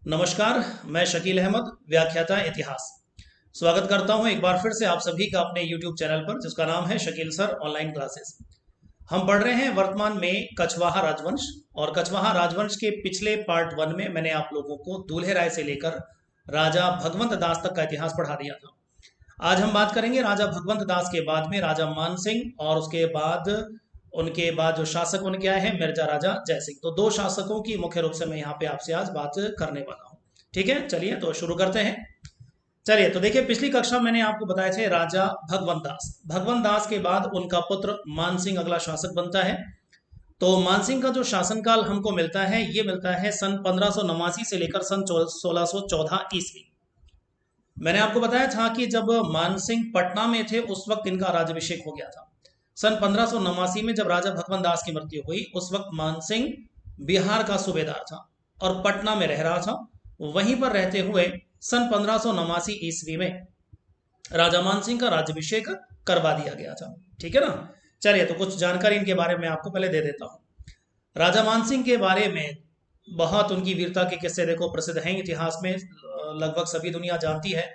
नमस्कार। मैं शकील अहमद, व्याख्याता इतिहास। स्वागत करता हूं एक बार फिर से आप सभी का अपने YouTube चैनल पर, जिसका नाम है शकील सर ऑनलाइन क्लासेस। हम पढ़ रहे हैं वर्तमान में कछवाहा राजवंश, और कछवाहा राजवंश के पिछले पार्ट 1 में मैंने आप लोगों को दूल्हे राय से लेकर राजा भगवंत दास तक का इतिहास पढ़ा दिया था। आज हम बात करेंगे राजा भगवंत दास के बाद में राजा मान सिंह, और उसके बाद उनके बाद जो शासक उनके आए हैं मिर्जा राजा जय सिंह। तो दो शासकों की मुख्य रूप से मैं यहाँ पे आपसे आज बात करने वाला हूँ। ठीक है, चलिए तो शुरू करते हैं। चलिए तो देखिए, पिछली कक्षा में मैंने आपको बताए थे राजा भगवंत दास। भगवंत दास के बाद उनका पुत्र मान सिंह अगला शासक बनता है। तो मान सिंह का जो शासनकाल हमको मिलता है, ये मिलता है सन 1589 से लेकर सन 1614 ईस्वी। मैंने आपको बताया था कि जब मान सिंह पटना में थे उस वक्त इनका राज्यभिषेक हो गया था। सन 1589 में जब राजा भगवंत दास की मृत्यु हुई, उस वक्त मान सिंह बिहार का सूबेदार था और पटना में रह रहा था। वहीं पर रहते हुए सन 1589 ईस्वी में राजा मान सिंह का राज्यभिषेक करवा दिया गया था। ठीक है ना। चलिए तो कुछ जानकारी इनके बारे में आपको पहले दे देता हूँ। राजा मान सिंह के बारे में बहुत उनकी वीरता के किस्से देखो प्रसिद्ध हैं इतिहास में। लगभग सभी दुनिया जानती है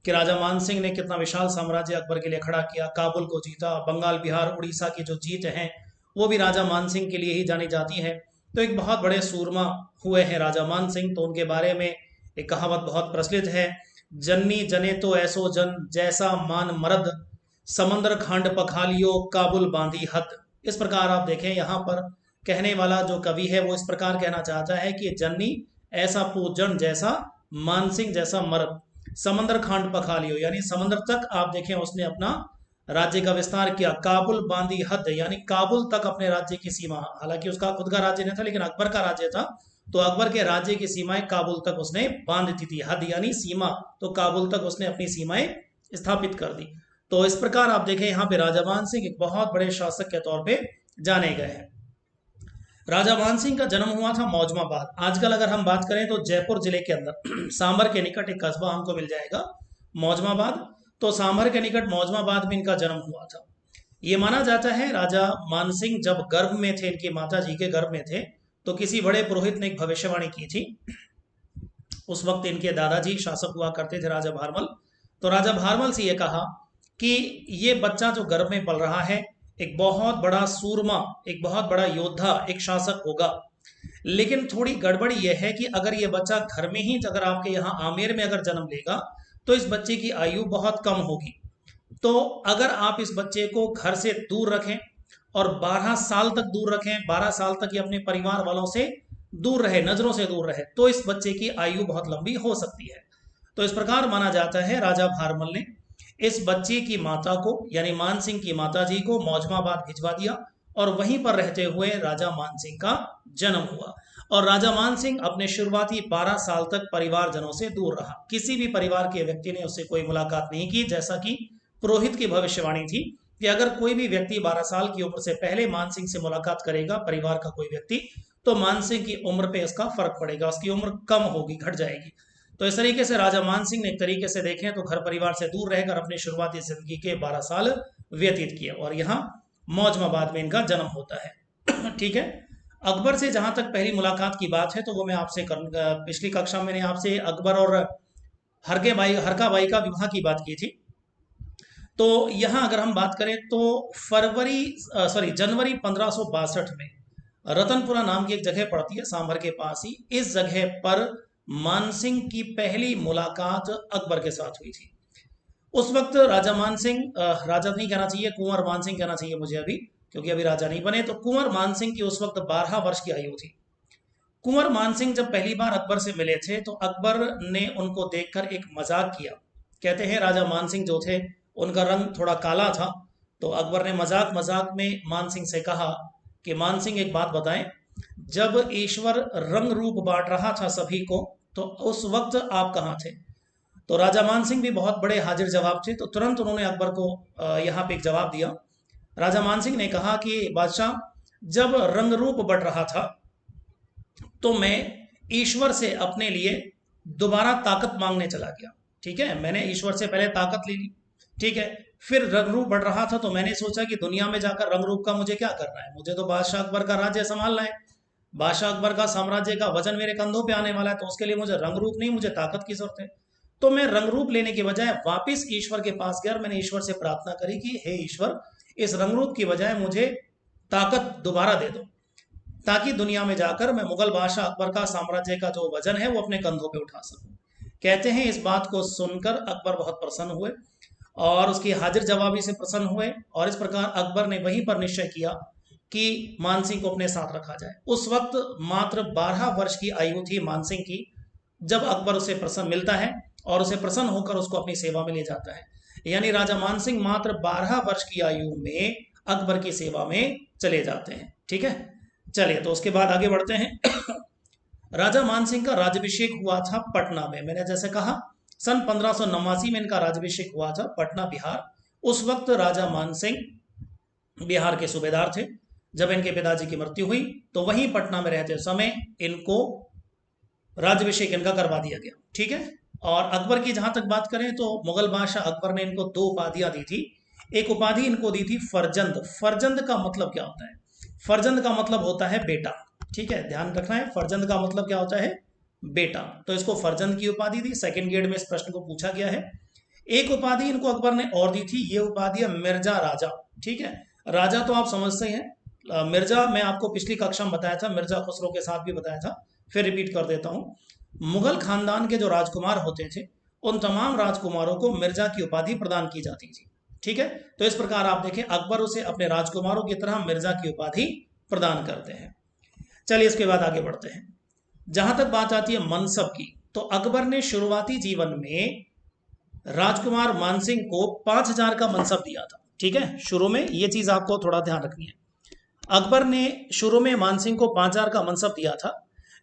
कि राजा मान सिंह ने कितना विशाल साम्राज्य अकबर के लिए खड़ा किया, काबुल को जीता, बंगाल बिहार उड़ीसा की जो जीत है वो भी राजा मान सिंह के लिए ही जानी जाती है। तो एक बहुत बड़े सूरमा हुए हैं राजा मान सिंह। तो उनके बारे में एक कहावत बहुत प्रचलित है, जन्नी जने तो ऐसो जन जैसा मान मरद, समंदर खांड पखालियो काबुल बांधी हद। इस प्रकार आप देखें यहाँ पर कहने वाला जो कवि है वो इस प्रकार कहना चाहता है कि जन्नी ऐसा पूजन जैसा, मानसिंह जैसा मर्द, समंदर खांड पखालियो यानी समंदर तक आप देखें उसने अपना राज्य का विस्तार किया, काबुल बांधी हद यानी काबुल तक अपने राज्य की सीमा। हालांकि उसका खुद का राज्य नहीं था लेकिन अकबर का राज्य था, तो अकबर के राज्य की सीमाएं काबुल तक उसने बांध दी थी। हद यानी सीमा, तो काबुल तक उसने अपनी सीमाएं स्थापित कर दी। तो इस प्रकार आप देखें यहाँ पे राजा मान सिंह एक बहुत बड़े शासक के तौर पे जाने गए हैं। राजा मान सिंह का जन्म हुआ था मौजमाबाद। आजकल अगर हम बात करें तो जयपुर जिले के अंदर सांभर के निकट एक कस्बा हमको मिल जाएगा मौजमाबाद। तो सांभर के निकट मौजमाबाद में इनका जन्म हुआ था। ये माना जाता है राजा मान सिंह जब गर्भ में थे, इनकी माता जी के गर्भ में थे, तो किसी बड़े पुरोहित ने एक भविष्यवाणी की थी। उस वक्त इनके दादाजी शासक हुआ करते थे राजा भारमल। तो राजा भारमल से ये कहा कि ये बच्चा जो गर्भ में पल रहा है एक बहुत बड़ा सूरमा, एक बहुत बड़ा योद्धा, एक शासक होगा। लेकिन थोड़ी गड़बड़ी यह है कि अगर ये बच्चा घर में ही, अगर आपके यहाँ आमेर में अगर जन्म लेगा तो इस बच्चे की आयु बहुत कम होगी। तो अगर आप इस बच्चे को घर से दूर रखें और 12 साल तक दूर रखें, 12 साल तक ये अपने परिवार वालों से दूर रहे, नजरों से दूर रहे, तो इस बच्चे की आयु बहुत लंबी हो सकती है। तो इस प्रकार माना जाता है राजा भारमल ने इस बच्चे की माता को यानी मान सिंह की माता जी को मौजमाबाद भिजवा दिया, और वहीं पर रहते हुए राजा मान सिंह का जन्म हुआ। और राजा मान सिंह अपने शुरुआती 12 साल तक परिवारजनों से दूर रहा। किसी भी परिवार के व्यक्ति ने उससे कोई मुलाकात नहीं की, जैसा कि पुरोहित की भविष्यवाणी थी कि अगर कोई भी व्यक्ति 12 साल की उम्र से पहले मान सिंह से मुलाकात करेगा, परिवार का कोई व्यक्ति, तो मान सिंह की उम्र पे इसका फर्क पड़ेगा, उसकी उम्र कम होगी, घट जाएगी। तो इस तरीके से राजा मान सिंह ने एक तरीके से देखें तो घर परिवार से दूर रहकर अपनी शुरुआती जिंदगी के 12 साल व्यतीत किए, और यहाँ मौजमाबाद में इनका जन्म होता है। ठीक है। अकबर से जहां तक पहली मुलाकात की बात है तो वो मैं आपसे पिछली कक्षा में मैंने आपसे अकबर और हरका बाई का विवाह की बात की थी। तो यहाँ अगर हम बात करें तो जनवरी 1562 में रतनपुरा नाम की एक जगह पड़ती है सांभर के पास ही, इस जगह पर मानसिंह की पहली मुलाकात अकबर के साथ हुई थी। उस वक्त राजा मान सिंह, राजा नहीं कहना चाहिए, कुंवर मान सिंह कहना चाहिए मुझे अभी, क्योंकि अभी राजा नहीं बने। तो कुंवर मान सिंह की उस वक्त 12 वर्ष की आयु थी। कुंवर मान सिंह जब पहली बार अकबर से मिले थे तो अकबर ने उनको देखकर एक मजाक किया। कहते हैं राजा मान सिंह जो थे उनका रंग थोड़ा काला था, तो अकबर ने मजाक मजाक में मान सिंह से कहा कि मान सिंह एक बात बताएं, जब ईश्वर रंग रूप बांट रहा था सभी को तो उस वक्त आप कहाँ थे? तो राजा मान सिंह भी बहुत बड़े हाजिर जवाब थे, तो तुरंत उन्होंने अकबर को यहाँ पे एक जवाब दिया। राजा मान सिंह ने कहा कि बादशाह, जब रंग रूप बढ़ रहा था तो मैं ईश्वर से अपने लिए दोबारा ताकत मांगने चला गया। ठीक है, मैंने ईश्वर से पहले ताकत ले ली, ठीक है, फिर रंग रूप बढ़ रहा था तो मैंने सोचा कि दुनिया में जाकर रंग रूप का मुझे क्या करना है, मुझे तो बादशाह अकबर का राज्य संभालना है। बादशाह अकबर का साम्राज्य का वजन मेरे कंधों पे आने वाला है, तो उसके लिए मुझे रंग रूप नहीं, मुझे ताकत की जरूरत है। तो मैं रंग रूप लेने के बजाय वापिस ईश्वर के पास गया और मैंने ईश्वर से प्रार्थना करी कि हे ईश्वर, इस रंग रूप की बजाय मुझे ताकत दोबारा दे दो, ताकि दुनिया में जाकर मैं मुगल बादशाह अकबर का साम्राज्य का जो वजन है वो अपने कंधों पे उठा सकूं। कहते हैं इस बात को सुनकर अकबर बहुत प्रसन्न हुए और उसकी हाजिर जवाबी से प्रसन्न हुए, और इस प्रकार अकबर ने वहीं पर निश्चय किया कि मानसिंह को अपने साथ रखा जाए। उस वक्त मात्र 12 वर्ष की आयु थी मानसिंह की, जब अकबर उसे प्रसन्न मिलता है और उसे प्रसन्न होकर उसको अपनी सेवा में ले जाता है। यानी राजा मानसिंह मात्र 12 वर्ष की आयु में अकबर की सेवा में चले जाते हैं। ठीक है, चलिए तो उसके बाद आगे बढ़ते हैं। राजा मानसिंह का राज्याभिषेक हुआ था पटना में। मैंने जैसे कहा सन 1589 में इनका राज्याभिषेक हुआ था पटना बिहार। उस वक्त राजा मानसिंह बिहार के सूबेदार थे। जब इनके पिताजी की मृत्यु हुई तो वहीं पटना में रहते समय इनको राज्याभिषेक इनका करवा दिया गया। ठीक है, और अकबर की जहां तक बात करें तो मुगल बादशाह अकबर ने इनको 2 उपाधियां दी थी। एक उपाधि इनको दी थी फरजंद। फरजंद का मतलब क्या होता है? फरजंद का मतलब होता है बेटा। ठीक है, ध्यान रखना है, फरजंद का मतलब क्या होता है? बेटा। तो इसको फरजंद की उपाधि दी। सेकंड ग्रेड में इस प्रश्न को पूछा गया है। एक उपाधि इनको अकबर ने और दी थी, ये उपाधि है मिर्जा राजा। ठीक है, राजा तो आप समझते हैं, मिर्जा मैं आपको पिछली कक्षा में बताया था, मिर्जा खुसरो के साथ भी बताया था, फिर रिपीट कर देता हूं। मुगल खानदान के जो राजकुमार होते थे उन तमाम राजकुमारों को मिर्जा की उपाधि प्रदान की जाती थी। ठीक है, तो इस प्रकार आप देखें अकबर उसे अपने राजकुमारों की तरह मिर्जा की उपाधि प्रदान करते हैं। चलिए इसके बाद आगे बढ़ते हैं। जहां तक बात आती है मनसब की, तो अकबर ने शुरुआती जीवन में राजकुमार मानसिंह को 5000 का मनसब दिया था। ठीक है, शुरू में ये चीज आपको थोड़ा ध्यान रखनी है। अकबर ने शुरू में मानसिंह को 5000 का मनसब दिया था,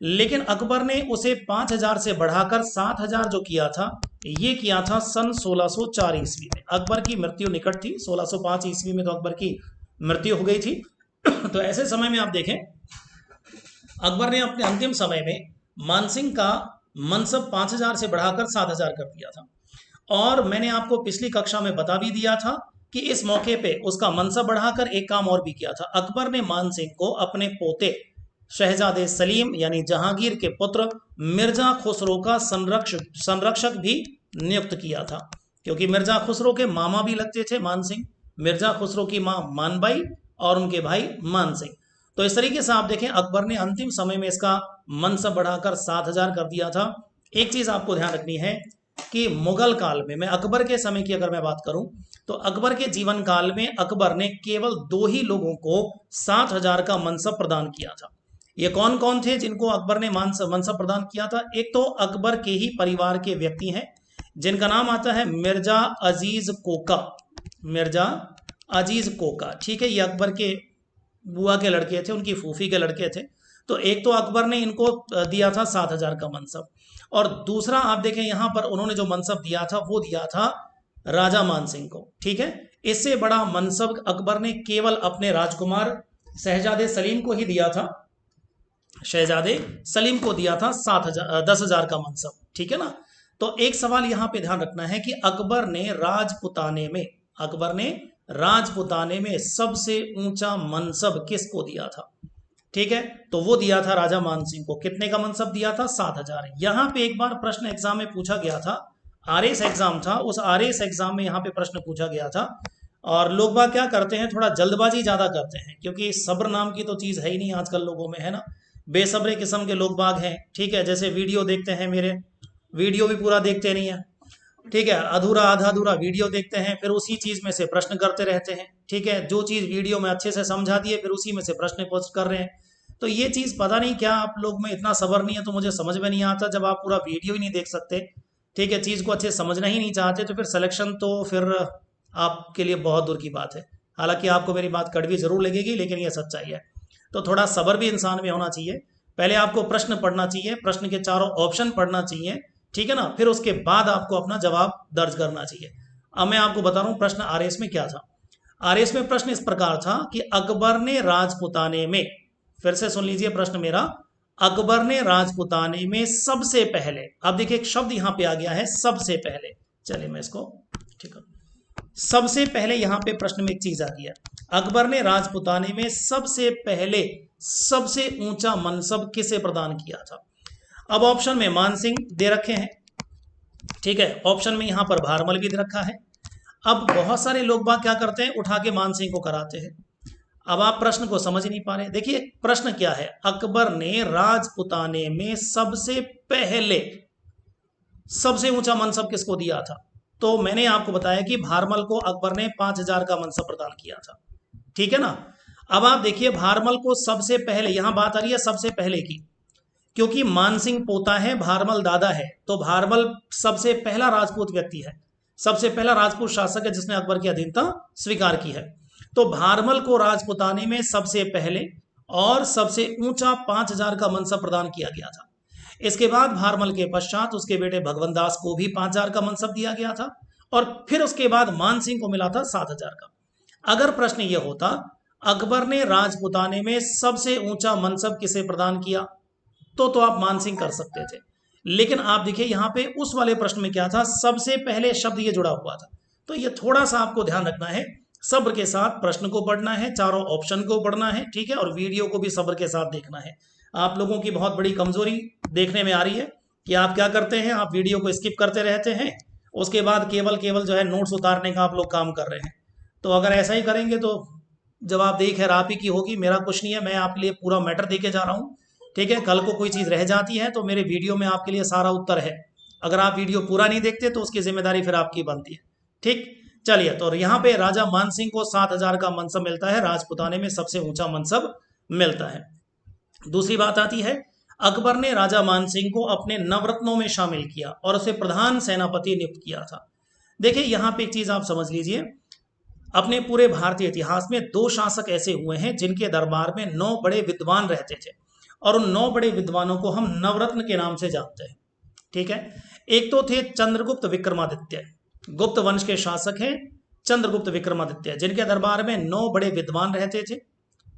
लेकिन अकबर ने उसे 5000 से बढ़ाकर 7000 जो किया था, ये किया था सन 1604 ईस्वी में। अकबर की मृत्यु निकट थी, 1605 ईस्वी में तो अकबर की मृत्यु हो गई थी। तो ऐसे समय में आप देखें अकबर ने अपने अंतिम समय में मानसिंह का मनसब 5000 से बढ़ाकर 7000 कर दिया था। और मैंने आपको पिछली कक्षा में बता भी दिया था कि इस मौके पे उसका मनसब बढ़ाकर एक काम और भी किया था। अकबर ने मानसिंह को अपने पोते शहजादे सलीम यानी जहांगीर के पुत्र मिर्जा खुसरो का संरक्षक भी नियुक्त किया था, क्योंकि मिर्जा खुसरो के मामा भी लगते थे मानसिंह। मिर्जा खुसरो की मां मानबाई और उनके भाई मानसिंह। तो इस तरीके से आप देखें अकबर ने अंतिम समय में इसका मनसब बढ़ाकर 7000 कर दिया था। एक चीज आपको ध्यान रखनी है कि मुगल काल में, मैं अकबर के समय की अगर मैं बात करूं तो अकबर के जीवन काल में अकबर ने केवल 2 ही लोगों को 7000 का मनसब प्रदान किया था। ये कौन कौन थे जिनको अकबर ने मनसब प्रदान किया था? एक तो अकबर के ही परिवार के व्यक्ति हैं जिनका नाम आता है मिर्जा अजीज कोका। मिर्जा अजीज कोका, ठीक है, ये अकबर के बुआ के लड़के थे, उनकी फूफी के लड़के थे। तो एक तो अकबर ने इनको दिया था 7000 का मनसब, और दूसरा आप देखें यहां पर उन्होंने जो मनसब दिया था वो दिया था राजा मानसिंह को। ठीक है, इससे बड़ा मनसब अकबर ने केवल अपने राजकुमार शहजादे सलीम को ही दिया था। शहजादे सलीम को दिया था 10,000 का मनसब। ठीक है ना। तो एक सवाल यहां पे ध्यान रखना है कि अकबर ने राजपुताने में सबसे ऊंचा मनसब किसको दिया था? ठीक है, तो वो दिया था राजा मानसिंह को। कितने का मनसब दिया था? 7000। यहां पे एक बार प्रश्न एग्जाम में पूछा गया था, आरएस एग्जाम था, उस आरएस एग्जाम में यहां पे प्रश्न पूछा गया था, और लोग बाग क्या करते हैं, थोड़ा जल्दबाजी ज्यादा करते हैं, क्योंकि सब्र नाम की तो चीज है ही नहीं आजकल लोगों में, है ना। बेसब्रे किस्म के लोग बाग हैं। ठीक है, जैसे वीडियो देखते हैं, मेरे वीडियो भी पूरा देखते नहीं है। ठीक है, अधूरा आधा अधूरा वीडियो देखते हैं, फिर उसी चीज में से प्रश्न करते रहते हैं। ठीक है, जो चीज वीडियो में अच्छे से समझा दिए फिर उसी में से प्रश्न पोस्ट कर रहे हैं। तो ये चीज पता नहीं क्या आप लोग में इतना सब्र नहीं है, तो मुझे समझ में नहीं आता। जब आप पूरा वीडियो ही नहीं देख सकते, ठीक है, चीज को अच्छे से समझना ही नहीं चाहते, तो फिर सिलेक्शन तो फिर आपके लिए बहुत दूर की बात है। हालांकि आपको मेरी बात कड़वी जरूर लगेगी, लेकिन ये सच्चाई है। तो थोड़ा सब्र भी इंसान में होना चाहिए। पहले आपको प्रश्न पढ़ना चाहिए, प्रश्न के चारों ऑप्शन पढ़ना चाहिए, ठीक है ना, फिर उसके बाद आपको अपना जवाब दर्ज करना चाहिए। अब मैं आपको बता रहा हूं प्रश्न आरएस में क्या था। आरएस में प्रश्न इस प्रकार था कि अकबर ने राजपुताने में, फिर से सुन लीजिए प्रश्न मेरा, अकबर ने राजपुताने में सबसे पहले, अब देखिए एक शब्द यहां पे आ गया है सबसे पहले। चलिए मैं इसको ठीक है, सबसे पहले यहां पे प्रश्न में एक चीज आ गई है, अकबर ने राजपुताने में सबसे पहले सबसे ऊंचा मनसब किसे प्रदान किया था? अब ऑप्शन में मानसिंह दे रखे हैं, ठीक है, ऑप्शन में यहां पर भारमल भी दे रखा है। अब बहुत सारे लोग बाग क्या करते हैं, उठा के मानसिंह को कराते हैं। अब आप प्रश्न को समझ नहीं पा रहे। देखिए प्रश्न क्या है, अकबर ने राजपुताने में सबसे ऊंचा मनसब किसको दिया था? तो मैंने आपको बताया कि भारमल को अकबर ने 5,000 का मनसब प्रदान किया था, ठीक है ना। अब आप देखिए भारमल को सबसे पहले, यहां बात आ रही है सबसे पहले की, क्योंकि मानसिंह पोता है, भारमल दादा है, तो भारमल सबसे पहला राजपूत व्यक्ति है, सबसे पहला राजपूत शासक है जिसने अकबर की अधीनता स्वीकार की है। तो भारमल को राजपुताने में सबसे पहले और सबसे ऊंचा 5,000 का मनसब प्रदान किया गया था। इसके बाद भारमल के पश्चात उसके बेटे भगवंत दास को भी 5,000 का मनसब दिया गया था, और फिर उसके बाद मानसिंह को मिला था 7,000 का। अगर प्रश्न यह होता अकबर ने राजपुताने में सबसे ऊंचा मनसब किसे प्रदान किया, तो आप मानसिंह कर सकते थे। लेकिन आप देखिए यहां पे उस वाले प्रश्न में क्या था, सबसे पहले शब्द ये जुड़ा हुआ था। तो ये थोड़ा सा आपको ध्यान रखना है, सब्र के साथ प्रश्न को पढ़ना है, चारों ऑप्शन को पढ़ना है, ठीक है, और वीडियो को भी सब्र के साथ देखना है। आप लोगों की बहुत बड़ी कमजोरी देखने में आ रही है कि आप क्या करते हैं, आप वीडियो को स्किप करते रहते हैं, उसके बाद केवल जो है नोट्स उतारने का आप लोग काम कर रहे हैं। तो अगर ऐसा ही करेंगे तो जवाबदेही खैर आप ही की होगी, मेरा कुछ नहीं है। मैं आपके लिए पूरा मैटर दे के जा रहा हूँ, ठीक है। कल को कोई चीज़ रह जाती है तो मेरे वीडियो में आपके लिए सारा उत्तर है। अगर आप वीडियो पूरा नहीं देखते तो उसकी जिम्मेदारी फिर आपकी बनती है, ठीक। चलिए, तो यहाँ पे राजा मानसिंह को 7,000 का मनसब मिलता है, राजपुताने में सबसे ऊंचा मनसब मिलता है। दूसरी बात आती है, अकबर ने राजा मानसिंह को अपने नवरत्नों में शामिल किया और उसे प्रधान सेनापति नियुक्त किया था। देखिए यहाँ पे एक चीज आप समझ लीजिए, अपने पूरे भारतीय इतिहास में 2 शासक ऐसे हुए हैं जिनके दरबार में 9 बड़े विद्वान रहते थे, और उन 9 बड़े विद्वानों को हम नवरत्न के नाम से जानते हैं, ठीक है। एक तो थे चंद्रगुप्त विक्रमादित्य, गुप्त वंश के शासक हैं चंद्रगुप्त विक्रमादित्य, जिनके दरबार में 9 बड़े विद्वान रहते थे,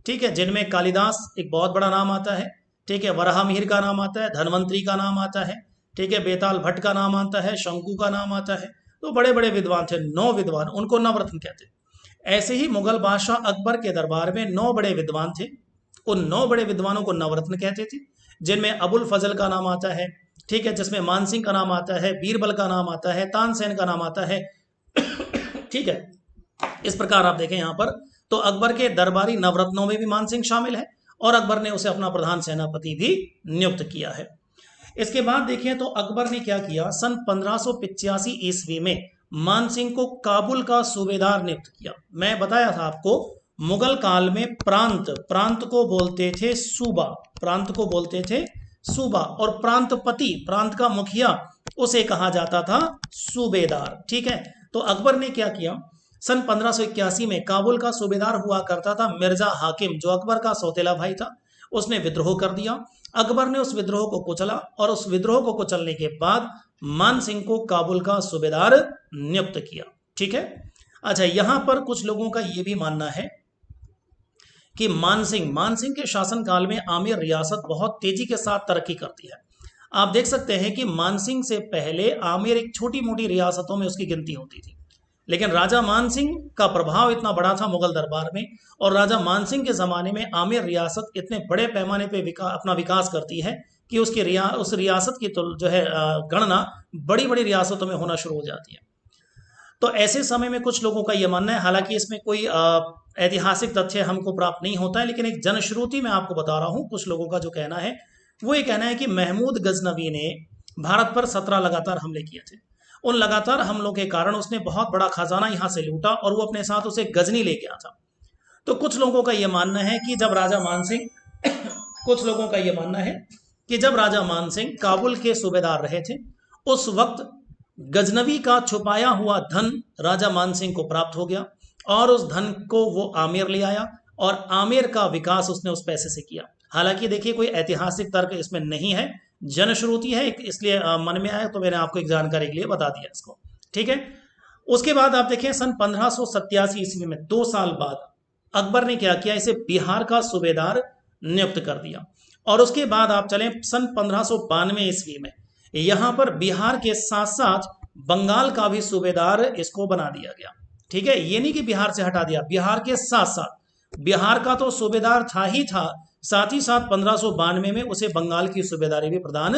ठीक है, जिनमें कालिदास एक बहुत बड़ा नाम आता है, ठीक है, वराहमिहिर का नाम आता है, धनवंतरी का नाम आता है, ठीक है, बेताल भट्ट का नाम आता है, शंकु का नाम आता है। तो बड़े बड़े विद्वान थे, 9 विद्वान, उनको नवरत्न कहते हैं। ऐसे ही मुगल बादशाह अकबर के दरबार में 9 बड़े विद्वान थे, उन 9 बड़े विद्वानों को नवरत्न कहते थे, जिनमें अबुल फजल का नाम आता है, ठीक है, जिसमें मानसिंह का नाम आता है, बीरबल का नाम आता है, तानसेन का नाम आता है, ठीक है। इस प्रकार आप देखें यहाँ पर, तो अकबर के दरबारी नवरत्नों में भी मानसिंह शामिल है, और अकबर ने उसे अपना प्रधान सेनापति भी नियुक्त किया है। इसके बाद देखें तो अकबर ने क्या किया, सन 1585 ईस्वी में मानसिंह को काबुल का सूबेदार नियुक्त किया। मैं बताया था आपको, मुगल काल में प्रांत को बोलते थे सूबा, प्रांत को बोलते थे सूबा, और प्रांतपति, प्रांत का मुखिया, उसे कहा जाता था सूबेदार, ठीक है। तो अकबर ने क्या किया, सन 1581 में काबुल का सूबेदार हुआ करता था मिर्जा हाकिम, जो अकबर का सौतेला भाई था, उसने विद्रोह कर दिया। अकबर ने उस विद्रोह को कुचला, और उस विद्रोह को कुचलने के बाद मानसिंह को काबुल का सूबेदार नियुक्त किया, ठीक है। अच्छा, यहां पर कुछ लोगों का यह भी मानना है कि मानसिंह के शासनकाल में आमेर रियासत बहुत तेजी के साथ तरक्की करती है। आप देख सकते हैं कि मानसिंह से पहले आमेर एक छोटी मोटी रियासतों में उसकी गिनती होती थी, लेकिन राजा मानसिंह का प्रभाव इतना बड़ा था मुगल दरबार में, और राजा मानसिंह के ज़माने में आमेर रियासत इतने बड़े पैमाने पे अपना विकास करती है कि उस रियासत की जो है गणना बड़ी बड़ी रियासतों में होना शुरू हो जाती है। तो ऐसे समय में कुछ लोगों का यह मानना है, हालांकि इसमें कोई ऐतिहासिक तथ्य हमको प्राप्त नहीं होता है, लेकिन एक जनश्रुति मैं आपको बता रहा हूँ, कुछ लोगों का जो कहना है वो ये कहना है कि महमूद गजनवी ने भारत पर 17 लगातार हमले किए थे। उन लगातार हमलों के कारण उसने बहुत बड़ा खजाना यहाँ से लूटा, और वो अपने साथ उसे गजनी ले गया था। तो कुछ लोगों का यह मानना है कि जब राजा मानसिंह कुछ लोगों का यह मानना है कि जब राजा मानसिंह काबुल के सूबेदार रहे थे, उस वक्त गजनवी का छुपाया हुआ धन राजा मानसिंह को प्राप्त हो गया, और उस धन को वो आमेर ले आया, और आमेर का विकास उसने उस पैसे से किया। हालांकि देखिए कोई ऐतिहासिक तर्क इसमें नहीं है, जनश्रुति है, इसलिए मन में आया तो मैंने आपको एक जानकारी के लिए बता दिया इसको, ठीक है। उसके बाद आप देखें सन 1587 ईस्वी में 2 साल बाद अकबर ने क्या किया, इसे बिहार का सूबेदार नियुक्त कर दिया, और उसके बाद आप चलें सन 1592 ईस्वी में यहां पर बिहार के साथ साथ बंगाल का भी सूबेदार इसको बना दिया गया, ठीक है। ये नहीं कि बिहार से हटा दिया, बिहार के साथ साथ, बिहार का तो सूबेदार था ही था, साथ ही साथ 1592 में उसे बंगाल की सूबेदारी भी प्रदान